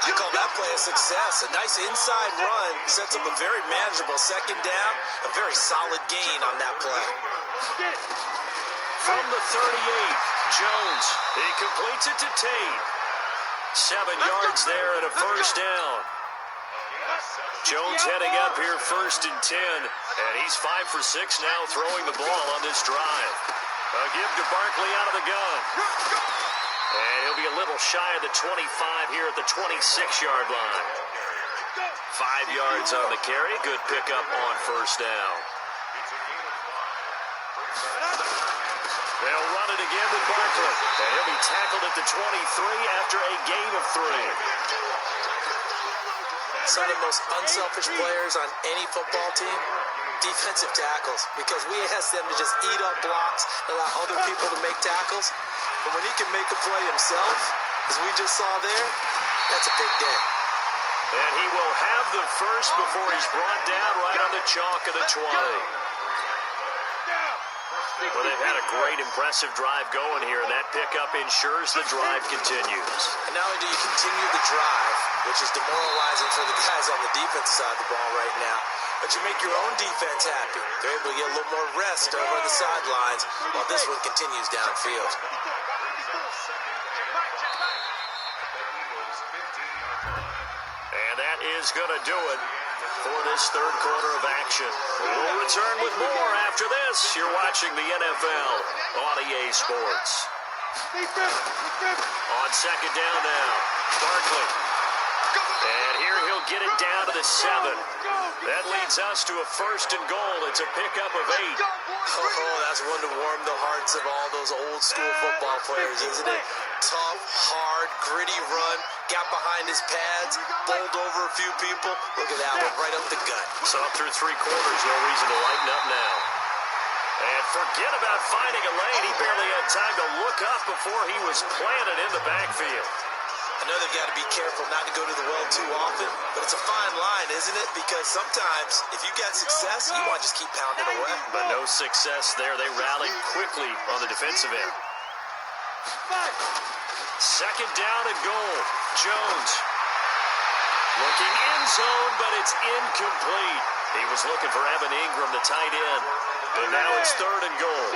Speaker 2: I call that play a success. A nice inside run sets up a very manageable second down. A very solid gain on that play.
Speaker 1: From the 38, Jones. He completes it to Tate. 7 yards there and a first down. Jones heading up here 1st and 10. And he's 5 for 6 now throwing the ball on this drive. A give to Barkley out of the gun. And he'll be a little shy of the 25 here at the 26-yard line. 5 yards on the carry. Good pickup on first down. They'll run it again with Barkley. And he'll be tackled at the 23 after a gain of 3.
Speaker 2: Some of the most unselfish players on any football team, defensive tackles, because we ask them to just eat up blocks, allow other people to make tackles. But when he can make a play himself, as we just saw there, that's a big day.
Speaker 1: And he will have the first before he's brought down right on the chalk of the 20. Well, they've had a great, impressive drive going here, and that pickup ensures the drive continues.
Speaker 2: And not only do you continue the drive, which is demoralizing for the guys on the defense side of the ball right now, but you make your own defense happy. They're able to get a little more rest over on the sidelines while this one continues downfield.
Speaker 1: And that is going to do it for this third quarter of action. We'll return with more after this. You're watching the NFL on EA Sports. On second down now, Barkley. And here he'll get it down to the 7. That leads us to a 1st and goal. It's a pickup of 8.
Speaker 2: Oh, that's one to warm the hearts of all those old school football players, isn't it? Tough, hard, gritty run, got behind his pads, bowled over a few people. Look at that one, right up the gut.
Speaker 1: So through 3 quarters, no reason to lighten up now. And forget about finding a lane. He barely had time to look up before he was planted in the backfield.
Speaker 2: I know they've got to be careful not to go to the well too often, but it's a fine line, isn't it? Because sometimes, if you got success, you want to just keep pounding away.
Speaker 1: But no success there. They rallied quickly on the defensive end. Second down and goal. Jones. Looking in zone, but it's incomplete. He was looking for Evan Ingram, the tight end. But now it's 3rd and goal.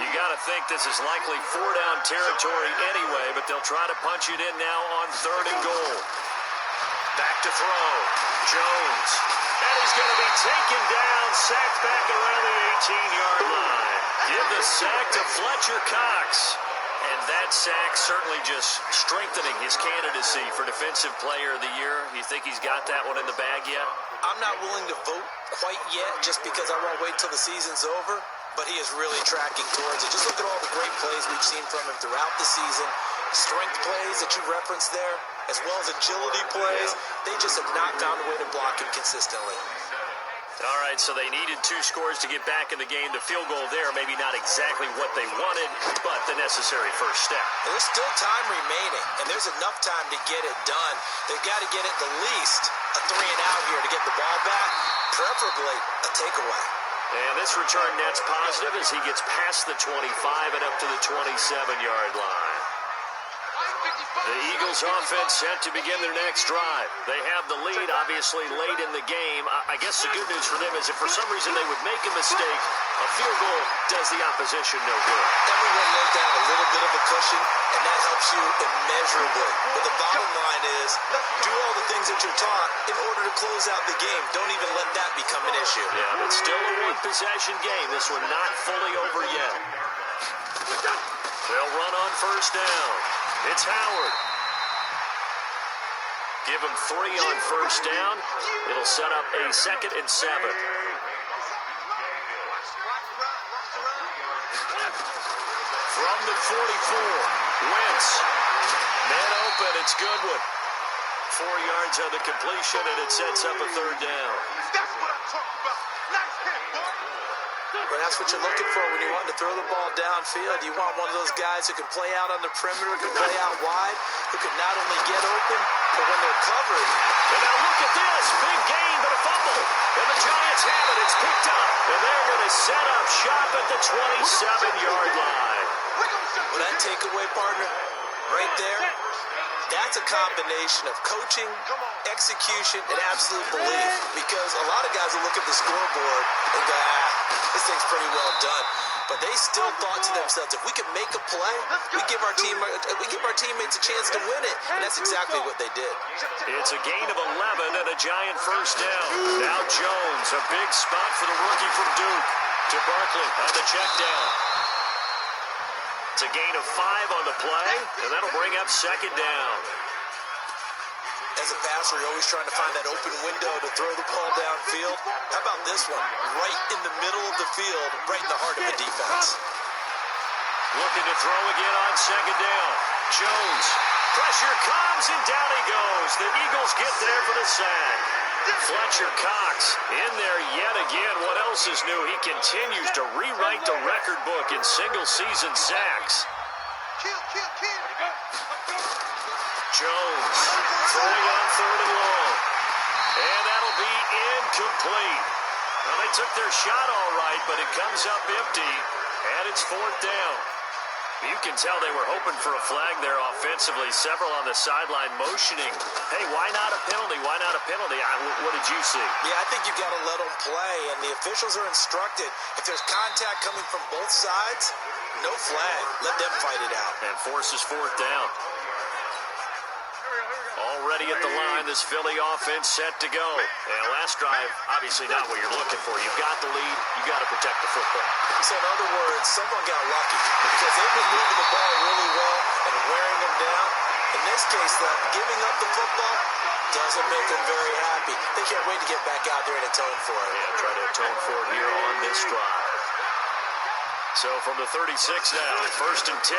Speaker 1: You got to think this is likely 4-down territory anyway, but they'll try to punch it in now on 3rd and goal. Back to throw. Jones. And he's going to be taken down, sacked back around the 18-yard line. Give the sack to Fletcher Cox. And that sack certainly just strengthening his candidacy for Defensive Player of the Year. You think he's got that one in the bag yet?
Speaker 2: I'm not willing to vote quite yet just because I won't wait till the season's over, but he is really tracking towards it. Just look at all the great plays we've seen from him throughout the season. Strength plays that you referenced there, as well as agility plays. They just have not found a way to block him consistently.
Speaker 1: All right, so they needed 2 scores to get back in the game. The field goal there, maybe not exactly what they wanted, but the necessary first step.
Speaker 2: And there's still time remaining, and there's enough time to get it done. They've got to get at the least a 3 and out here to get the ball back, preferably a takeaway.
Speaker 1: And this return net's positive as he gets past the 25 and up to the 27-yard line. The Eagles offense set to begin their next drive. They have the lead, obviously, late in the game. I guess the good news for them is if for some reason they would make a mistake, a field goal does the opposition no good.
Speaker 2: Everyone knows to have a little bit of a cushion, and that helps you immeasurably. But the bottom line is, do all the things that you're taught in order to close out the game. Don't even let that become an issue.
Speaker 1: Yeah, but still a one-possession game. This one not fully over yet. They'll run on first down. It's Howard. Give him 3 on first down. It'll set up a 2nd and 7. From the 44, Wentz. Man open, it's Goodwin. 4 yards on the completion, and it sets up a 3rd down.
Speaker 3: That's what I'm talking about. Nice hit, boy.
Speaker 2: But that's what you're looking for when you want to throw the ball downfield. You want one of those guys who can play out on the perimeter, who can play out wide, who can not only get open, but when they're covered.
Speaker 1: And now look at this. Big gain, but a fumble. And the Giants have it. It's picked up. And they're going to set up shop at the 27-yard line.
Speaker 2: Well, that takeaway, partner, right there, that's a combination of coaching, execution, and absolute belief. Because a lot of guys will look at the scoreboard and go, this thing's pretty well done. But they still thought to themselves, if we can make a play, we give our teammates a chance to win it. And that's exactly what they did.
Speaker 1: It's a gain of 11 and a giant first down. Now Jones, a big spot for the rookie from Duke. To Barkley on the check down. It's a gain of 5 on the play, and that'll bring up second down.
Speaker 2: As a passer, you're always trying to find that open window to throw the ball downfield. How about this one? Right in the middle of the field, right in the heart of the defense.
Speaker 1: Looking to throw again on second down. Jones. Pressure comes, and down he goes. The Eagles get there for the sack. Fletcher Cox in there yet again. What else is new? He continues to rewrite the record book in single-season sacks. Jones throwing on third and long. And that'll be incomplete. Well, they took their shot all right, but it comes up empty, and it's fourth down. You can tell they were hoping for a flag there offensively. Several on the sideline motioning. Hey, why not a penalty? Why not a penalty? What did you see?
Speaker 2: Yeah, I think you've got to let them play, and the officials are instructed. If there's contact coming from both sides, no flag. Let them fight it out.
Speaker 1: And forces fourth down. Already at the line, this Philly offense set to go. And last drive, obviously not what you're looking for. You've got the lead. You've got to protect the football.
Speaker 2: So in other words, someone got lucky because they've been moving the ball really well and wearing them down. In this case, though, giving up the football doesn't make them very happy. They can't wait to get back out there and atone for it.
Speaker 1: Yeah, try to atone for it here on this drive. So from the 36 now, first and 10.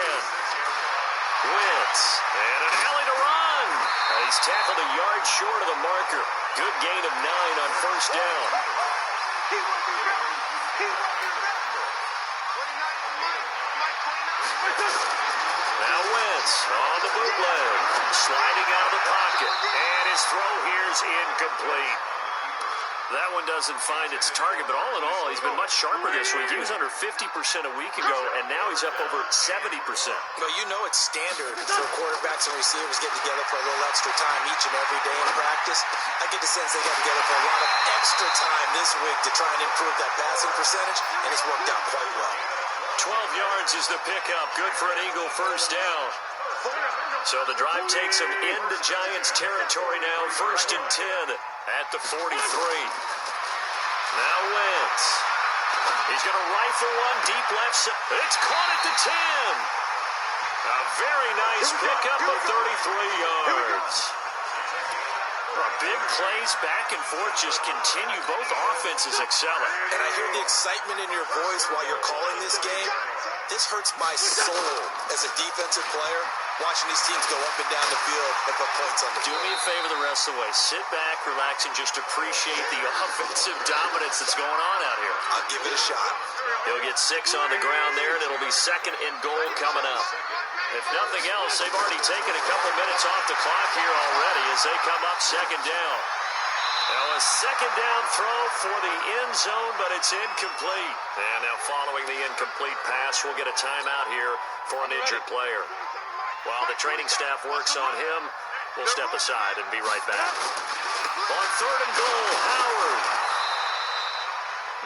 Speaker 1: Wentz, and an alley to run. He's tackled a yard short of the marker. Good gain of 9 on first down. Now Wentz on the bootleg, sliding out of the pocket, and his throw here's incomplete. That one doesn't find its target, but all in all, he's been much sharper this week. He was under 50% a week ago, and now he's up over 70%.
Speaker 2: Well, you know it's standard for quarterbacks and receivers get together for a little extra time each and every day in practice. I get the sense they got together for a lot of extra time this week to try and improve that passing percentage, and it's worked out quite well.
Speaker 1: 12 yards is the pickup. Good for an Eagle first down. So the drive takes him into Giants territory now. First and 10 at the 43. Now Wentz. He's going to rifle one deep left side. It's caught at the 10. A very nice pickup of 33 yards. Big plays back and forth just continue. Both offenses excelling.
Speaker 2: And I hear the excitement in your voice while you're calling this game. This hurts my soul as a defensive player, watching these teams go up and down the field and put points on the
Speaker 1: board. Do me a favor the rest of the way. Sit back, relax, and just appreciate the offensive dominance that's going on out here.
Speaker 2: I'll give it a shot.
Speaker 1: He'll get 6 on the ground there, and it'll be second and goal coming up. If nothing else, they've already taken a couple minutes off the clock here already as they come up second down. Now a second down throw for the end zone, but it's incomplete. And now following the incomplete pass, we'll get a timeout here for an injured player. While the training staff works on him, we'll step aside and be right back. On third and goal, Howard.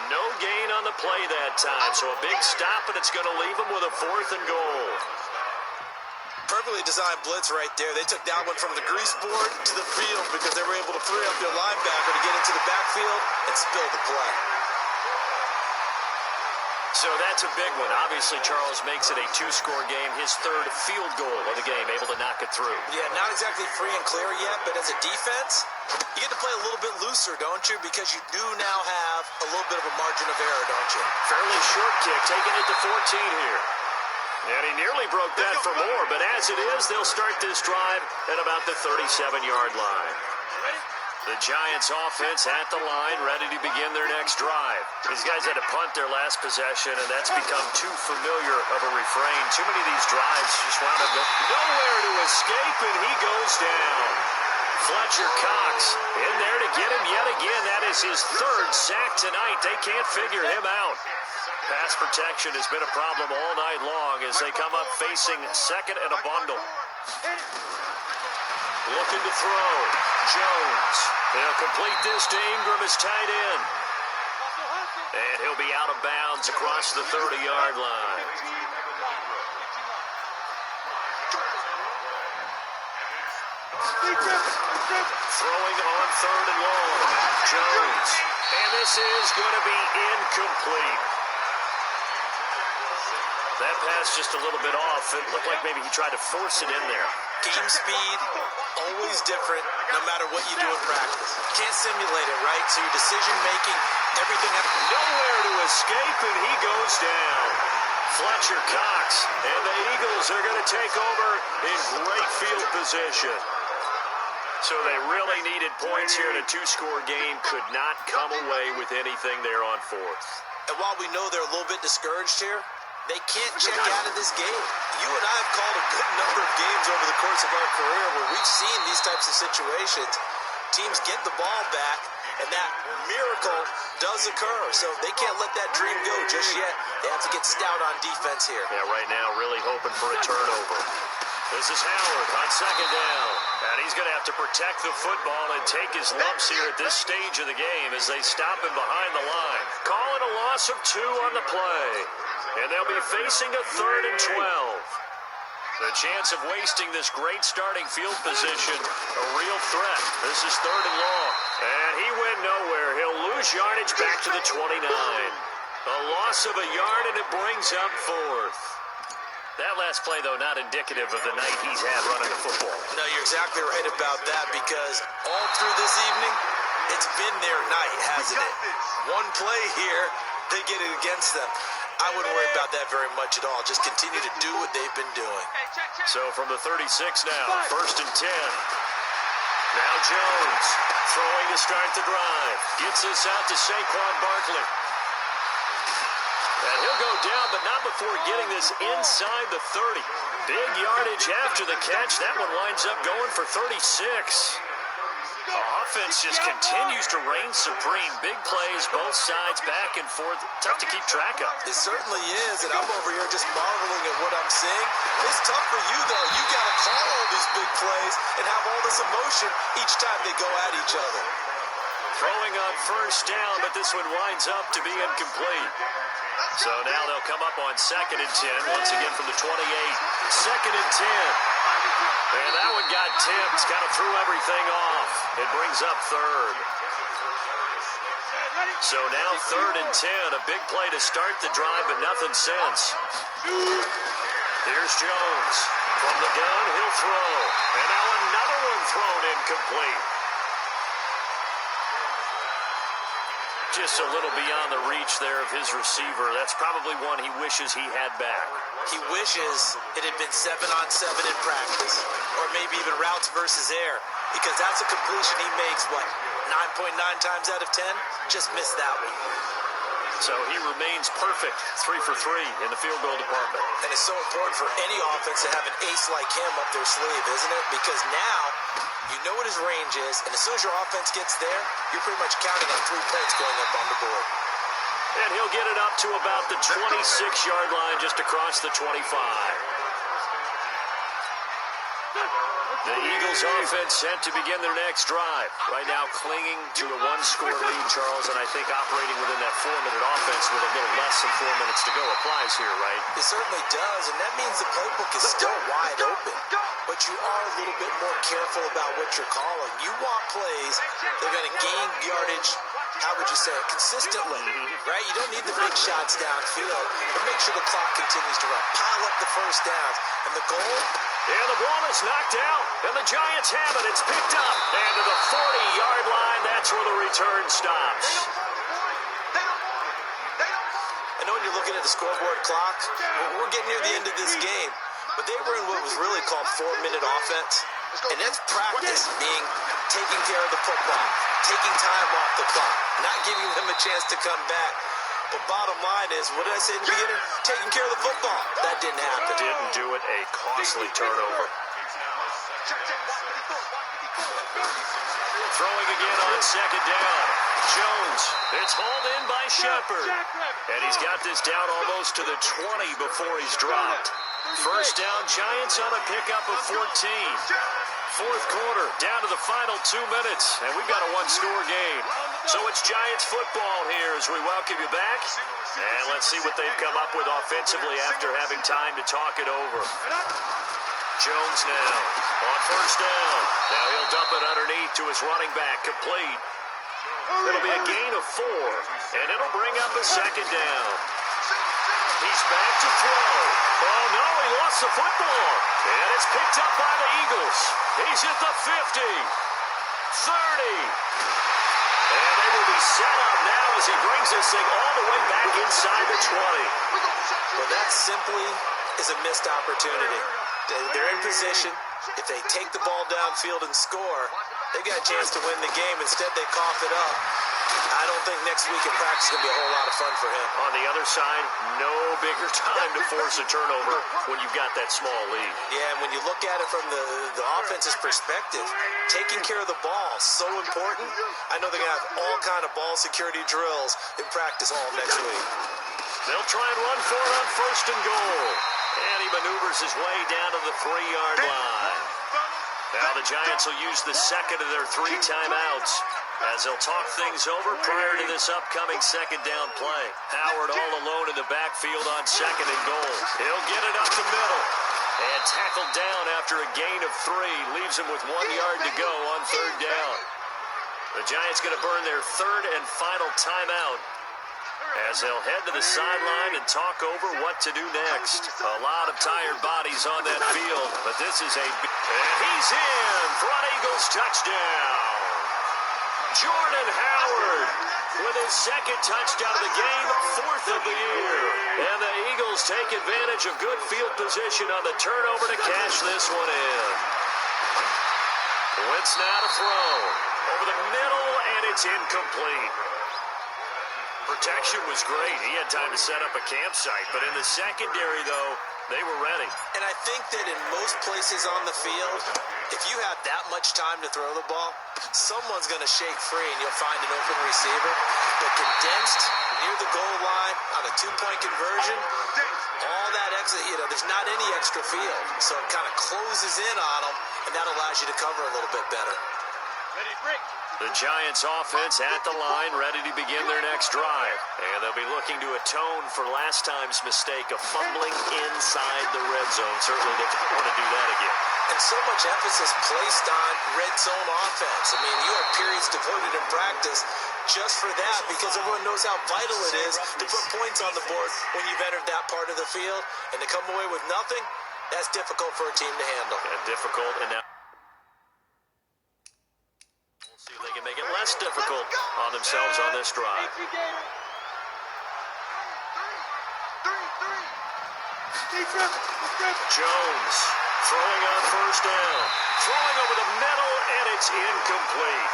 Speaker 1: No gain on the play that time, so a big stop, and it's going to leave him with a fourth and goal.
Speaker 2: Perfectly designed blitz right there. They took that one from the grease board to the field because they were able to free up their linebacker to get into the backfield and spill the play.
Speaker 1: So that's a big one. Obviously, Charles makes it a 2-score game. His third field goal of the game, able to knock it through.
Speaker 2: Yeah, not exactly free and clear yet, but as a defense, you get to play a little bit looser, don't you? Because you do now have a little bit of a margin of error, don't you?
Speaker 1: Fairly short kick, taking it to 14 here. And he nearly broke that for more, but as it is, they'll start this drive at about the 37-yard line. The Giants offense at the line, ready to begin their next drive. These guys had to punt their last possession, and that's become too familiar of a refrain. Too many of these drives just wound up nowhere to escape, and he goes down. Fletcher Cox in there to get him yet again. That is his third sack tonight. They can't figure him out. Pass protection has been a problem all night long as they come up facing second and a bundle. Looking to throw. Jones. He'll complete this to Ingram as tight end. And he'll be out of bounds across the 30-yard line. Throwing on 3rd and long. Jones. And this is going to be incomplete. That pass just a little bit off. It looked like maybe he tried to force it in there.
Speaker 2: Game speed, always different, no matter what you do in practice. Can't simulate it, right? So your decision-making, everything.
Speaker 1: Nowhere to escape, and he goes down. Fletcher Cox, and the Eagles are going to take over in great field position. So they really needed points here in a 2-score game. Could not come away with anything there on 4th.
Speaker 2: And while we know they're a little bit discouraged here, they can't check out of this game. You and I have called a good number of games over the course of our career where we've seen these types of situations. Teams get the ball back, and that miracle does occur. So they can't let that dream go just yet. They have to get stout on defense here.
Speaker 1: Yeah, right now really hoping for a turnover. This is Howard on 2nd down. And he's going to have to protect the football and take his lumps here at this stage of the game as they stop him behind the line. Calling a loss of 2 on the play. And they'll be facing a 3rd and 12. The chance of wasting this great starting field position, a real threat. This is 3rd and long. And he went nowhere. He'll lose yardage back to the 29. A loss of a yard, and it brings up 4th. That last play, though, not indicative of the night he's had running the football.
Speaker 2: No, you're exactly right about that, because all through this evening, it's been their night, hasn't it? One play here, they get it against them. I wouldn't worry about that very much at all. Just continue to do what they've been doing.
Speaker 1: So from the 36 now, 1st and 10. Now Jones throwing to start the drive. Gets this out to Saquon Barkley. And he'll go down, but not before getting this inside the 30. Big yardage after the catch. That one winds up going for 36. The offense just continues to reign supreme. Big plays, both sides, back and forth. Tough to keep track of.
Speaker 2: It certainly is, and I'm over here just marveling at what I'm seeing. It's tough for you, though. You got to call all these big plays and have all this emotion each time they go at each other.
Speaker 1: Throwing on 1st down, but this one winds up to be incomplete. So now they'll come up on 2nd and 10, once again from the 28. 2nd and 10. And that one got tipped, kind of threw everything off. It brings up 3rd. So now 3rd and 10, a big play to start the drive, but nothing since. Here's Jones. From the gun, he'll throw. And now another one thrown incomplete. Just a little beyond the reach there of his receiver. That's probably one he wishes he had back.
Speaker 2: He wishes it had been 7-on-7 in practice, or maybe even routes versus air, because that's a completion he makes, 9.9 times out of 10? Just missed that one.
Speaker 1: So he remains perfect, 3 for 3 in the field goal department.
Speaker 2: And it's so important for any offense to have an ace like him up their sleeve, isn't it? Because now you know what his range is, and as soon as your offense gets there, you're pretty much counting on 3 points going up on the board.
Speaker 1: And he'll get it up to about the 26-yard line, just across the 25. The Eagles offense set to begin their next drive. Right now clinging to a 1-score lead, Charles, and I think operating within that 4-minute offense with a little less than 4 minutes to go applies here, right?
Speaker 2: It certainly does, and that means the playbook is still wide open. But you are a little bit more careful about what you're calling. You want plays that are going to gain yardage, how would you say it, consistently, right? You don't need the big shots downfield, but make sure the clock continues to run. Pile up the first downs, and the goal?
Speaker 1: And the ball is knocked out, and the Giants have it. It's picked up, and to the 40-yard line, that's where the return stops.
Speaker 2: I know when you're looking at the scoreboard clock, we're getting near the end of this game, but they were in what was really called 4-minute offense, and that's practice being taking care of the football, taking time off the clock, not giving them a chance to come back. But bottom line is, what did I say in the beginning? Taking care of the football. That didn't happen.
Speaker 1: Didn't do it. A costly turnover. Throwing again on second down. Jones. It's hauled in by Shepard. And he's got this down almost to the 20 before he's dropped. First down, Giants on a pickup of 14. Fourth quarter, down to the final 2 minutes, and we've got a one-score game. So it's Giants football here as we welcome you back. And let's see what they've come up with offensively after having time to talk it over. Jones now on first down. Now he'll dump it underneath to his running back, complete. It'll be a gain of 4, and it'll bring up a second down. He's back to throw. Oh, no, he lost the football. And it's picked up by the Eagles. He's at the 50, 30. And they will be set up now as he brings this thing all the way back inside the 20.
Speaker 2: Well, that simply is a missed opportunity. They're in position. If they take the ball downfield and score, they've got a chance to win the game. Instead, they cough it up. I don't think next week in practice is going to be a whole lot of fun for him.
Speaker 1: On the other side, no bigger time to force a turnover when you've got that small lead.
Speaker 2: Yeah, and when you look at it from the offense's perspective, taking care of the ball, so important. I know they're going to have all kind of ball security drills in practice all next week.
Speaker 1: They'll try and run for it on first and goal. And he maneuvers his way down to the 3-yard line. Now the Giants will use the second of their 3 timeouts as they'll talk things over prior to this upcoming second down play. Howard all alone in the backfield on second and goal. He'll get it up the middle and tackled down after a gain of 3. Leaves him with 1 yard to go on third down. The Giants going to burn their third and final timeout as they'll head to the sideline and talk over what to do next. A lot of tired bodies on that field, but this is and he's in. Front Eagles touchdown. Jordan Howard with his second touchdown of the game, 4th of the year. And the Eagles take advantage of good field position on the turnover to cash this one in. Wentz now to throw. Over the middle, and it's incomplete. Protection was great. He had time to set up a campsite. But in the secondary, though, they were ready.
Speaker 2: And I think that in most places on the field, if you have that much time to throw the ball, someone's going to shake free and you'll find an open receiver. But condensed near the goal line on a 2-point conversion, all that extra, there's not any extra field. So it kind of closes in on them, and that allows you to cover a little bit better.
Speaker 3: Ready, break.
Speaker 1: The Giants offense at the line, ready to begin their next drive. And they'll be looking to atone for last time's mistake of fumbling inside the red zone. Certainly they don't want to do that again.
Speaker 2: And so much emphasis placed on red zone offense. I mean, you have periods devoted in practice just for that because everyone knows how vital it is to put points on the board when you've entered that part of the field. And to come away with nothing, that's difficult for a team to handle.
Speaker 1: And difficult, and now we'll see if they can make it less difficult on themselves on this drive. Jones throwing on first down. Throwing over the middle, and it's incomplete.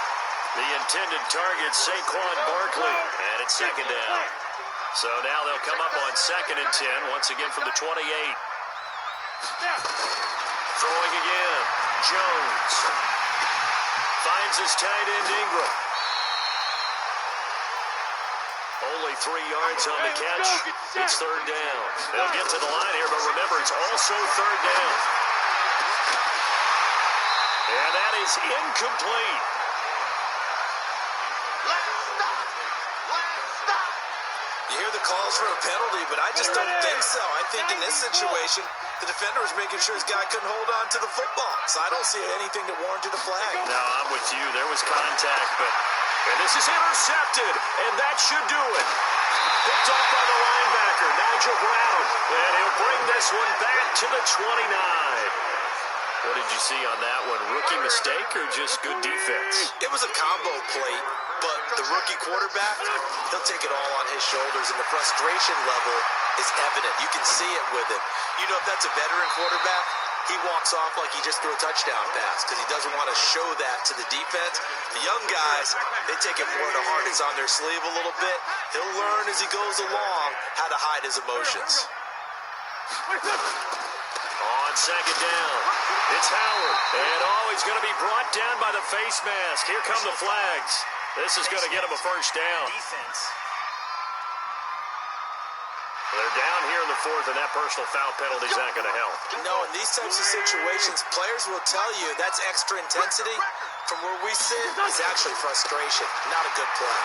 Speaker 1: The intended target, Saquon Barkley, and it's second down. So now they'll come up on 2nd and 10, once again from the 28. Throwing again. Jones finds his tight end Ingram. Only 3 yards on the catch. It's third down. They'll get to the line here, but remember, it's also third down. And that is incomplete.
Speaker 2: You hear the calls for a penalty, but I just don't think so. I think in this situation, the defender was making sure his guy couldn't hold on to the football. So I don't see anything that warranted a flag.
Speaker 1: No, I'm with you. There was contact, and this is intercepted, and that should do it. Picked off by the linebacker, Nigel Brown, and he'll bring this one back to the 29. What did you see on that one? Rookie mistake or just good defense?
Speaker 2: It was a combo plate, but the rookie quarterback, he'll take it all on his shoulders, and the frustration level is evident. You can see it with him. You know, if that's a veteran quarterback, he walks off like he just threw a touchdown pass because he doesn't want to show that to the defense. The young guys, they take it more to heart. It's on their sleeve a little bit. He'll learn as he goes along how to hide his emotions.
Speaker 1: On second down, it's Howard. And he's going to be brought down by the face mask. Here come the flags. This is going to get him a first down.
Speaker 4: Defense.
Speaker 1: They're down here in the fourth, and that personal foul penalty is not going to help.
Speaker 2: No, in these types of situations, players will tell you that's extra intensity. From where we sit, it's actually frustration. Not a good play.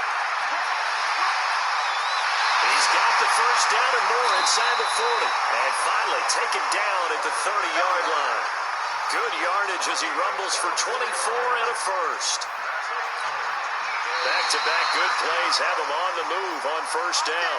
Speaker 1: He's got the first down and more inside the 40. And finally taken down at the 30-yard line. Good yardage as he rumbles for 24 and a first. Back-to-back good plays have him on the move on first down.